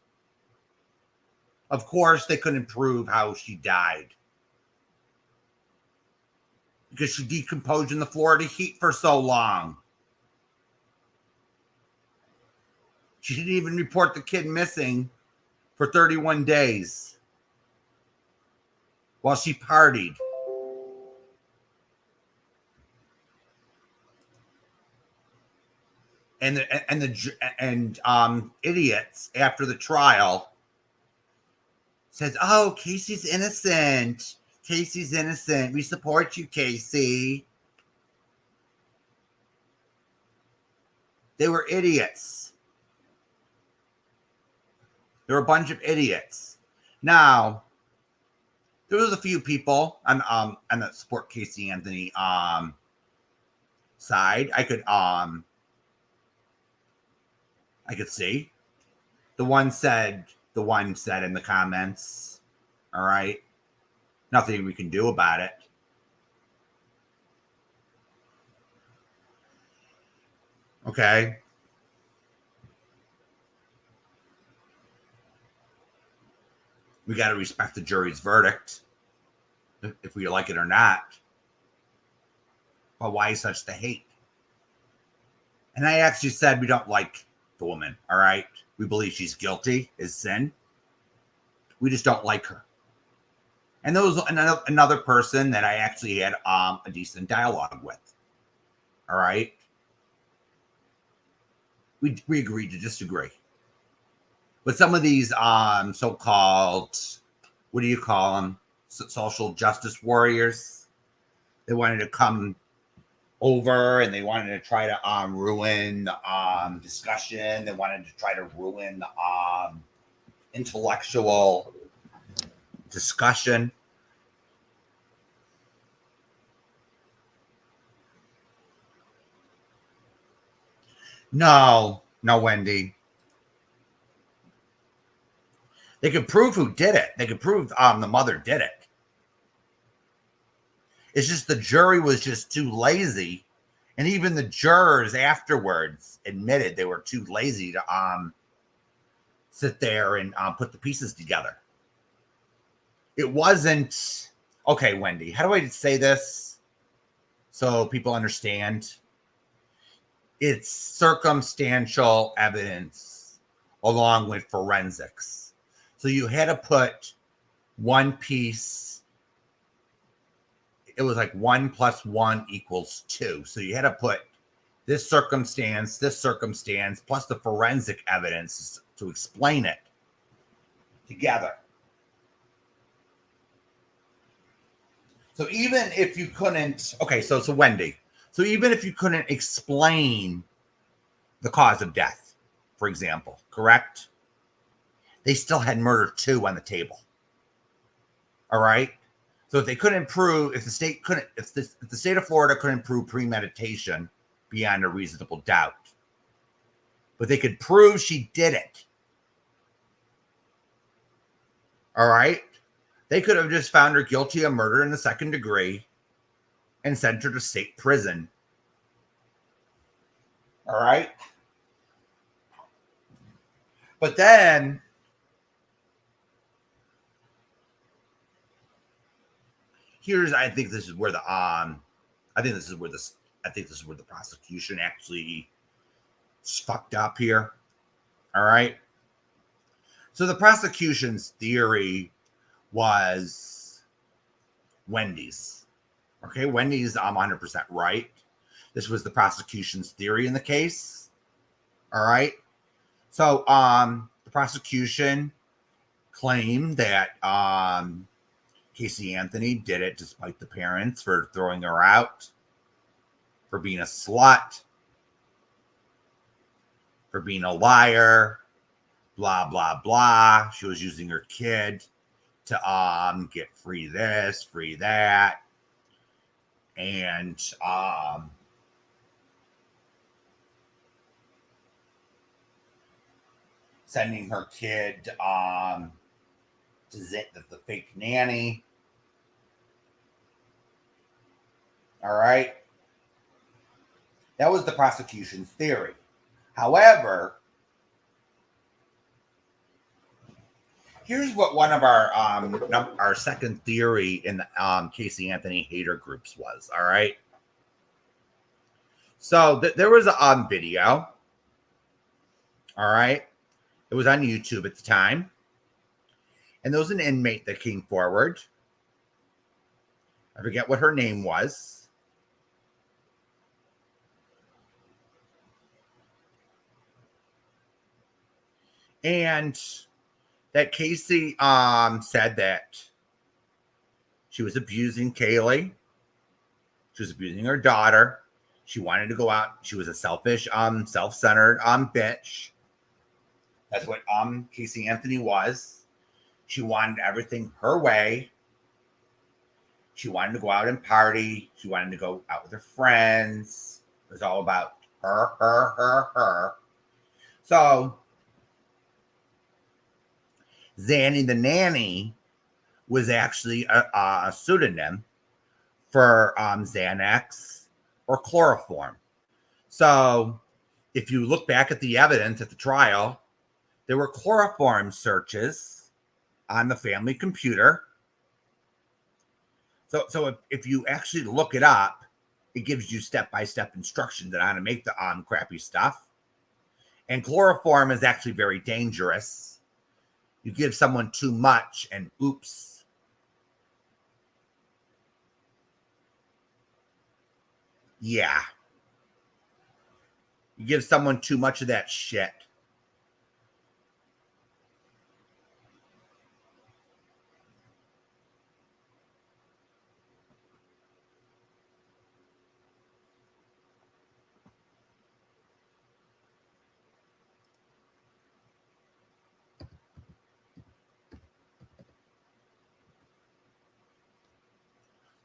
Speaker 1: Of course, they couldn't prove how she died because she decomposed in the Florida heat for so long. She didn't even report the kid missing for 31 days while she partied. And idiots after the trial says, "Oh, Casey's innocent. Casey's innocent. We support you, Casey." They were idiots. They were a bunch of idiots. Now, there was a few people on the support Casey Anthony side. I could see. The one said in the comments, all right, nothing we can do about it. Okay. We got to respect the jury's verdict, if we like it or not. But why such the hate? And I actually said we don't like the woman, all right? We believe she's guilty, is sin. We just don't like her. And there was another person that I actually had a decent dialogue with, all right? We agreed to disagree. But some of these so-called, what do you call them? Social justice warriors. They wanted to come over and they wanted to try to ruin the discussion. They wanted to try to ruin the intellectual discussion. No, Wendy. They could prove who did it. They could prove the mother did it. It's just the jury was just too lazy. And even the jurors afterwards admitted they were too lazy to sit there and put the pieces together. It wasn't, okay, Wendy, how do I say this so people understand? It's circumstantial evidence along with forensics. So you had to put one piece. It was like 1 + 1 = 2. So you had to put this circumstance, plus the forensic evidence to explain it together. So even if you couldn't, okay, so Wendy, so even if you couldn't explain the cause of death, for example, correct? They still had murder 2 on the table. All right? So if they couldn't prove, if the state of Florida couldn't prove premeditation beyond a reasonable doubt, but they could prove she did it. All right? They could have just found her guilty of murder in the 2nd degree and sent her to state prison. All right? But then I think this is where the prosecution actually fucked up here. All right. So the prosecution's theory was Wendy's. Okay, Wendy's 100% right. This was the prosecution's theory in the case. All right. So the prosecution claimed that Casey Anthony did it despite the parents for throwing her out, for being a slut, for being a liar, blah, blah, blah. She was using her kid to get free this, free that. And sending her kid to the fake nanny. All right. That was the prosecution's theory. However, here's what one of our second theory in the Casey Anthony hater groups was. All right. So there was a video. All right. It was on YouTube at the time. And there was an inmate that came forward. I forget what her name was. And that Casey said that she was abusing Kaylee. She was abusing her daughter. She wanted to go out. She was a selfish, self-centered bitch. That's what Casey Anthony was. She wanted everything her way. She wanted to go out and party. She wanted to go out with her friends. It was all about her. So Zanny the Nanny was actually a pseudonym for Xanax or chloroform. So if you look back at the evidence at the trial, there were chloroform searches on the family computer. So if you actually look it up, it gives you step-by-step instructions on how to make the crappy stuff. And chloroform is actually very dangerous. You give someone too much and oops. Yeah. You give someone too much of that shit.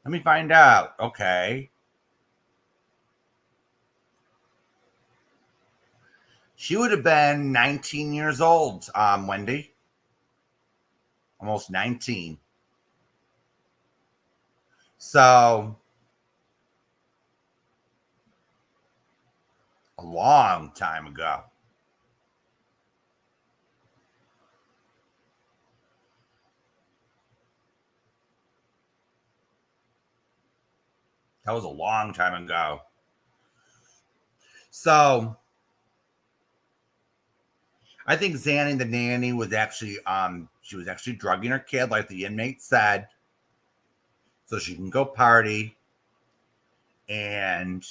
Speaker 1: Let me find out. Okay. She would have been 19 years old, Wendy. Almost 19. So, a long time ago. That was a long time ago. So, I think Zanny the Nanny was actually, she was actually drugging her kid, like the inmate said, so she can go party. And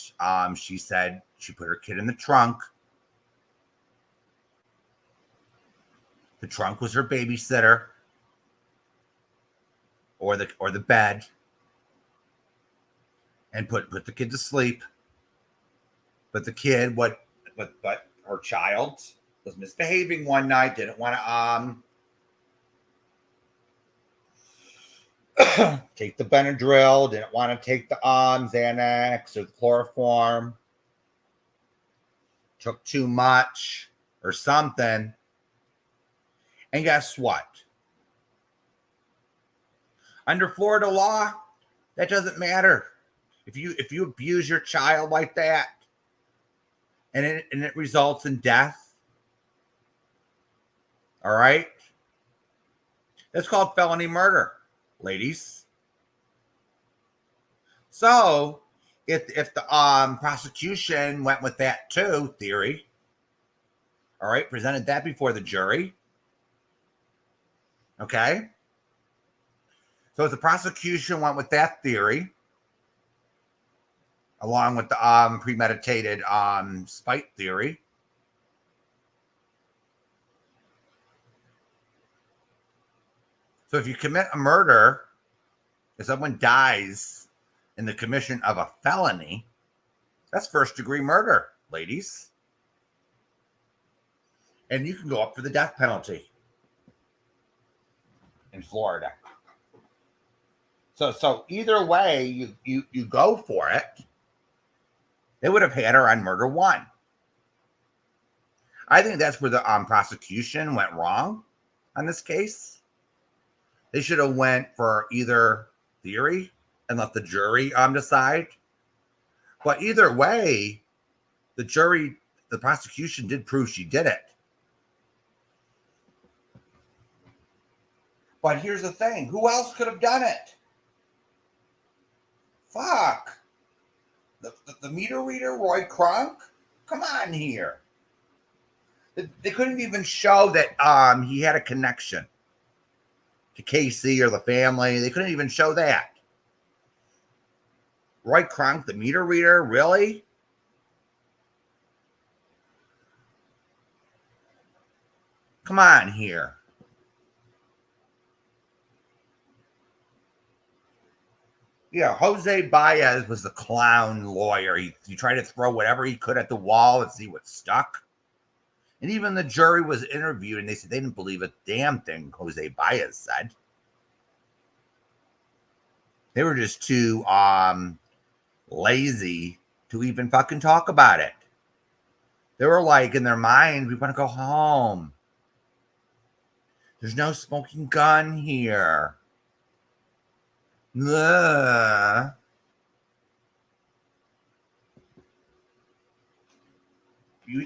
Speaker 1: she said she put her kid in the trunk. The trunk was her babysitter, or the bed, and put the kid to sleep. But the kid, but her child was misbehaving one night, didn't want to take the Benadryl, didn't want to take the Xanax or the chloroform, took too much or something. And guess what? Under Florida law, that doesn't matter. If you abuse your child like that and it results in death, all right? That's called felony murder, ladies. So if the prosecution went with that too theory, all right, presented that before the jury, okay? So if the prosecution went with that theory, along with the premeditated spite theory, so if you commit a murder, if someone dies in the commission of a felony, that's first-degree murder, ladies. And you can go up for the death penalty in Florida. So either way, you go for it. They would have had her on murder one. I think that's where the prosecution went wrong on this case. They should have went for either theory and let the jury decide. But either way, the prosecution did prove she did it. But here's the thing. Who else could have done it? Fuck. The meter reader, Roy Crunk? Come on here. They couldn't even show that he had a connection to Casey or the family. They couldn't even show that. Roy Crunk, the meter reader, really? Come on here. Yeah, Jose Baez was the clown lawyer. He tried to throw whatever he could at the wall and see what stuck. And even the jury was interviewed, and they said they didn't believe a damn thing Jose Baez said. They were just too lazy to even fucking talk about it. They were like, in their mind, we want to go home. There's no smoking gun here. Ugh.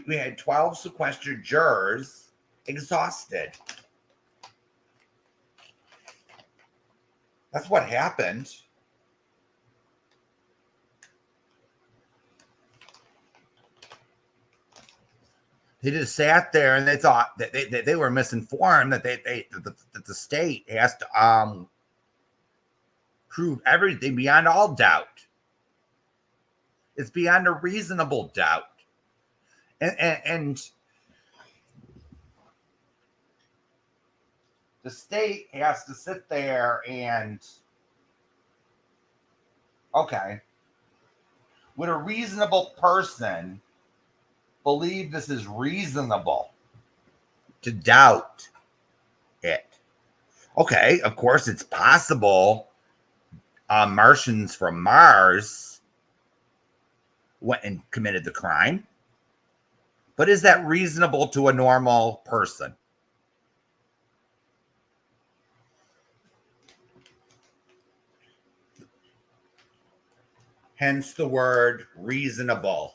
Speaker 1: We had 12 sequestered jurors exhausted. That's what happened. They just sat there and they thought that they were misinformed, that that the state has to prove everything beyond all doubt. It's beyond a reasonable doubt. And the state has to sit there and, okay, would a reasonable person believe this is reasonable to doubt it? Okay, of course, it's possible Martians from Mars went and committed the crime. But is that reasonable to a normal person? Hence the word reasonable.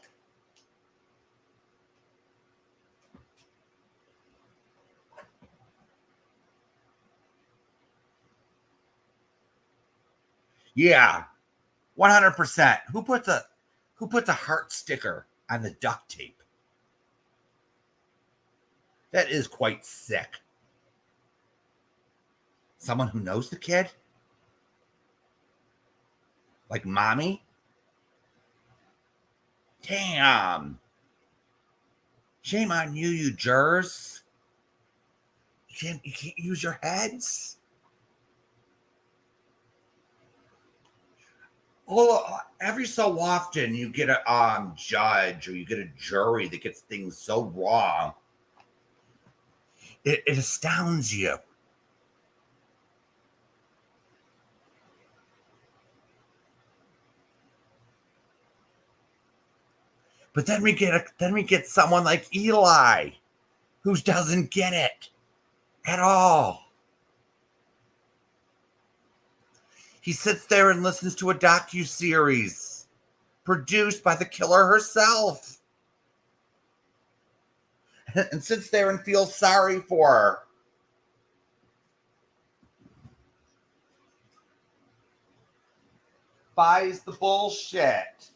Speaker 1: Yeah, 100%. Who puts a heart sticker on the duct tape? That is quite sick. Someone who knows the kid? Like mommy? Damn. Shame on you, you jurors. You can't use your heads? Well, every so often you get a judge or you get a jury that gets things so wrong. It astounds you. But then we get someone like Eli, who doesn't get it at all. He sits there and listens to a docuseries produced by the killer herself. And sits there and feels sorry for her. Buys the bullshit.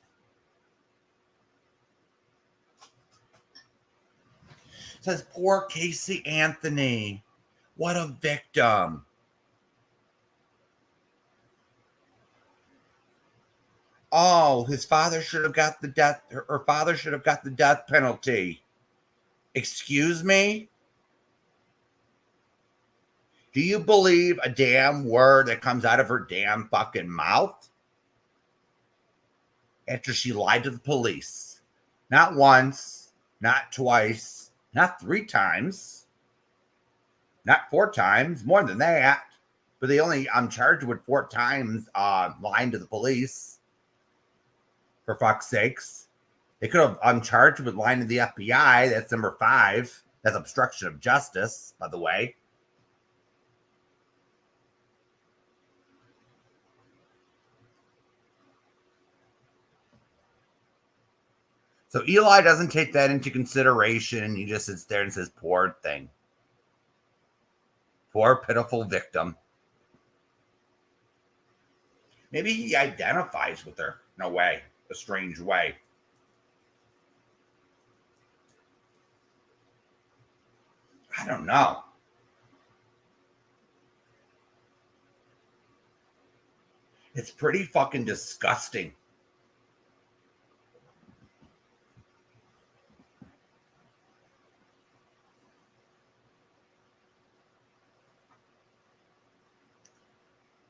Speaker 1: Says, poor Casey Anthony. What a victim. Oh, his father should have got the death, her father should have got the death penalty. Excuse me? Do you believe a damn word that comes out of her damn fucking mouth? After she lied to the police. Not once, not twice, Not 3 times, not 4 times, more than that. But they only charged with 4 times lying to the police. For fuck's sakes. They could have charged with lying to the FBI. That's number 5. That's obstruction of justice, by the way. So Eli doesn't take that into consideration. He just sits there and says, poor thing. Poor pitiful victim. Maybe he identifies with her in a way, a strange way. I don't know. It's pretty fucking disgusting.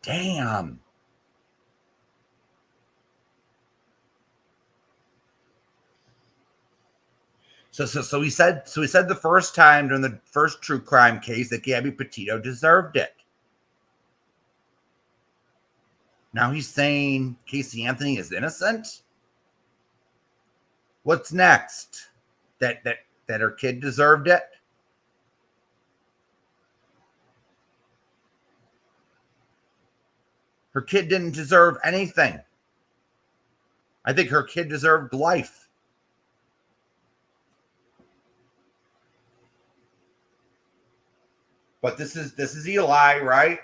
Speaker 1: Damn. So he said the first time during the first true crime case that Gabby Petito deserved it. Now he's saying Casey Anthony is innocent. What's next? That her kid deserved it? Her kid didn't deserve anything. I think her kid deserved life. But this is Eli, right?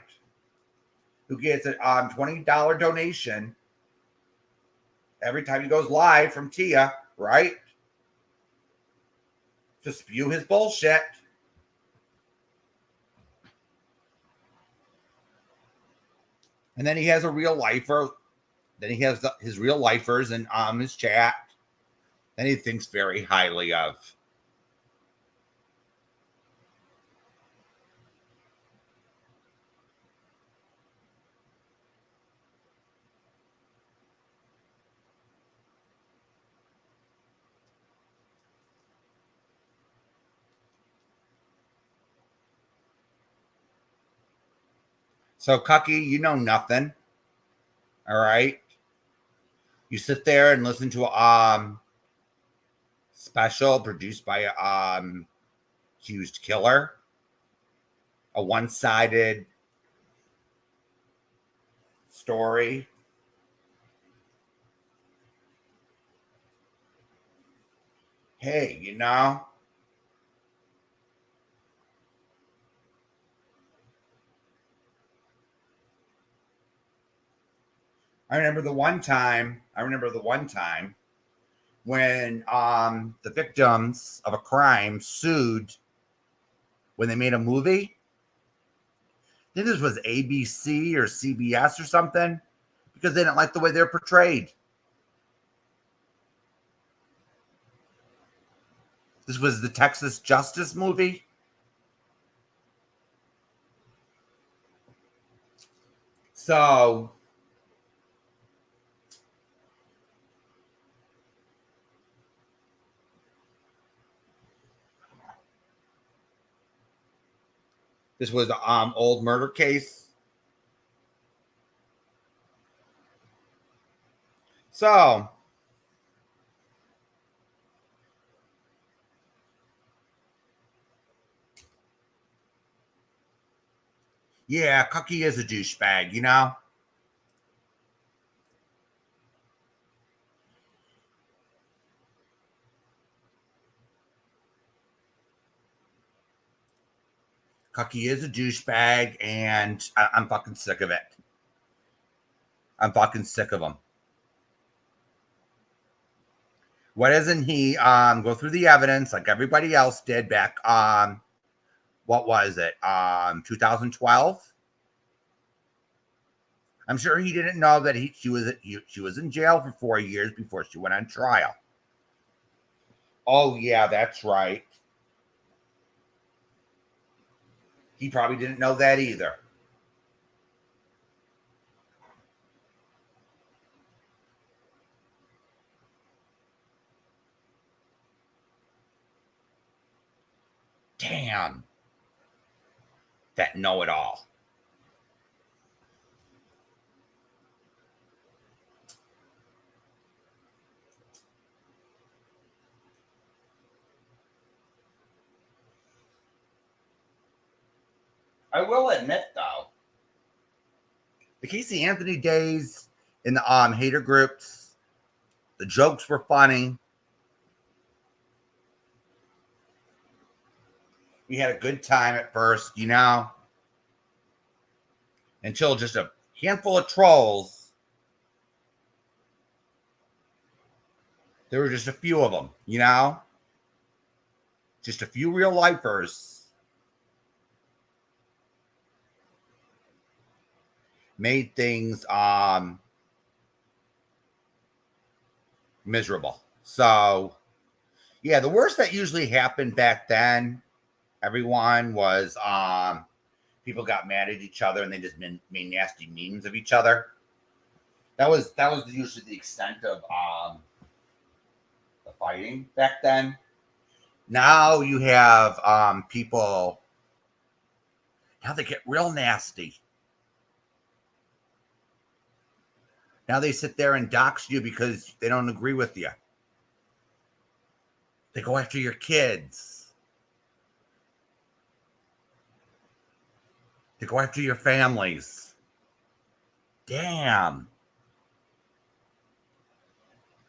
Speaker 1: Who gets a $20 donation every time he goes live from Tia, right? To spew his bullshit. And then he has a real lifer. Then he has his real lifers in his chat. Then he thinks very highly of. So, Cucky, you know nothing. All right. You sit there and listen to a special produced by a accused killer. A one-sided story. Hey, you know, I remember the one time when the victims of a crime sued when they made a movie. I think this was ABC or CBS or something, because they didn't like the way they're portrayed. This was the Texas Justice movie. So this was an old murder case. So yeah, Cookie is a douchebag, you know? Cookie is a douchebag, and I'm fucking sick of it. I'm fucking sick of him. Why doesn't he go through the evidence like everybody else did back what was it? 2012? I'm sure he didn't know that she was in jail for 4 years before she went on trial. Oh yeah, that's right. He probably didn't know that either. Damn. That know-it-all. I will admit, though, the Casey Anthony days in the hater groups, the jokes were funny. We had a good time at first, you know, until just a handful of trolls. There were just a few of them, you know, just a few real lifers made things miserable. So yeah, the worst that usually happened back then, everyone, was people got mad at each other and they just made nasty memes of each other. That was usually the extent of the fighting back then. Now you have people. Now they get real nasty. Now they sit there and dox you because they don't agree with you. They go after your kids. They go after your families. Damn.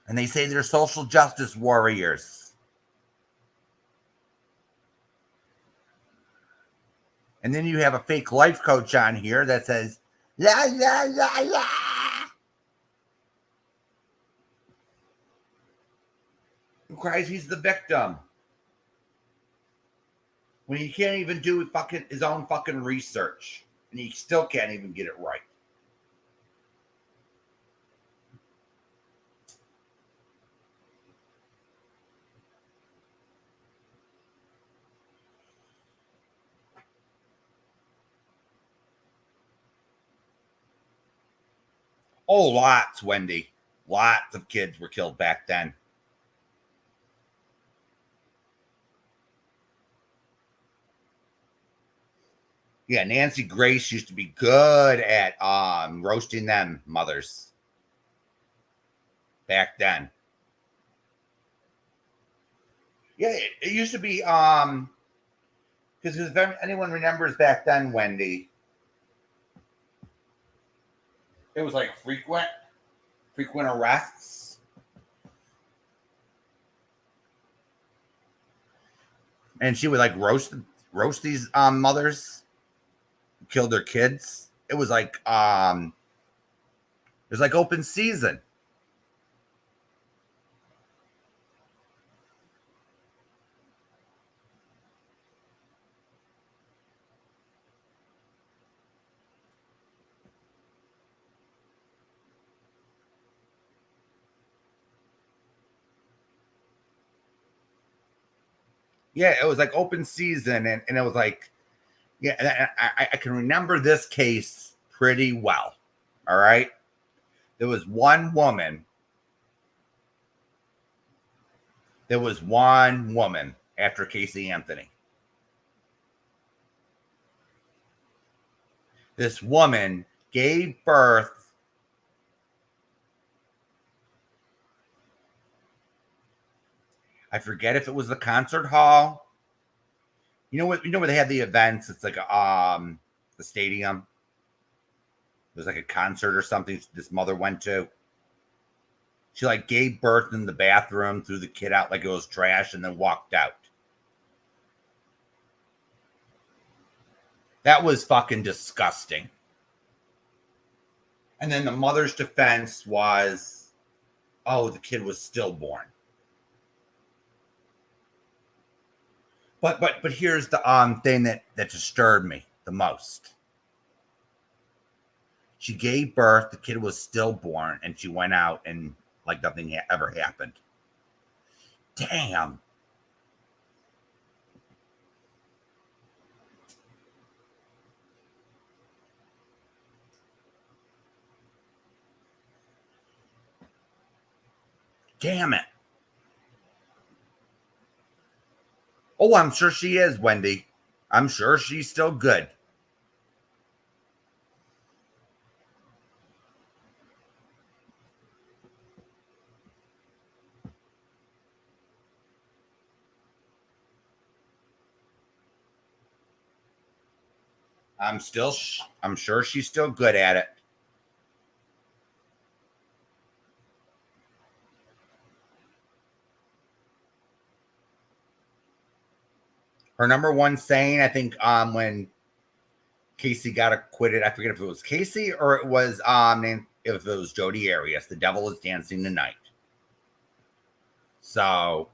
Speaker 1: And they say they're social justice warriors. And then you have a fake life coach on here that says, la, la, la, la. Who cries he's the victim when he can't even do his own fucking research and he still can't even get it right. Oh, lots, Wendy. Lots of kids were killed back then. Yeah, Nancy Grace used to be good at roasting them mothers back then. Yeah, it used to be because if anyone remembers back then, Wendy, it was like frequent arrests. And she would like roast these mothers who killed their kids. It was like open season. Yeah, it was like open season, and it was like, yeah, I can remember this case pretty well. All right. There was one woman. After Casey Anthony. This woman gave birth. I forget if it was the concert hall. You know where they have the events? It's like the stadium. It was like a concert or something this mother went to. She like gave birth in the bathroom, threw the kid out like it was trash, and then walked out. That was fucking disgusting. And then the mother's defense was, oh, the kid was stillborn. But here's the thing that disturbed me the most. She gave birth, the kid was stillborn, and she went out and like nothing ever happened. Damn. Damn it. Oh, I'm sure she is, Wendy. I'm sure she's still good. I'm sure she's still good at it. Her number one saying, I think, when Casey got acquitted, I forget if it was Casey or it was if it was Jodi Arias, the devil is dancing tonight. So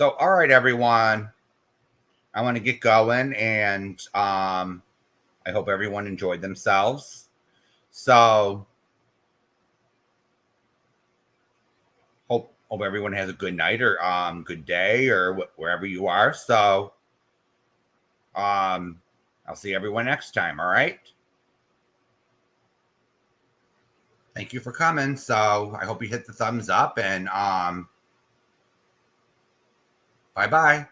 Speaker 1: all right, everyone. I want to get going, and I hope everyone enjoyed themselves. So hope everyone has a good night or good day or wherever you are. So I'll see everyone next time. All right. Thank you for coming. So I hope you hit the thumbs up, and bye bye.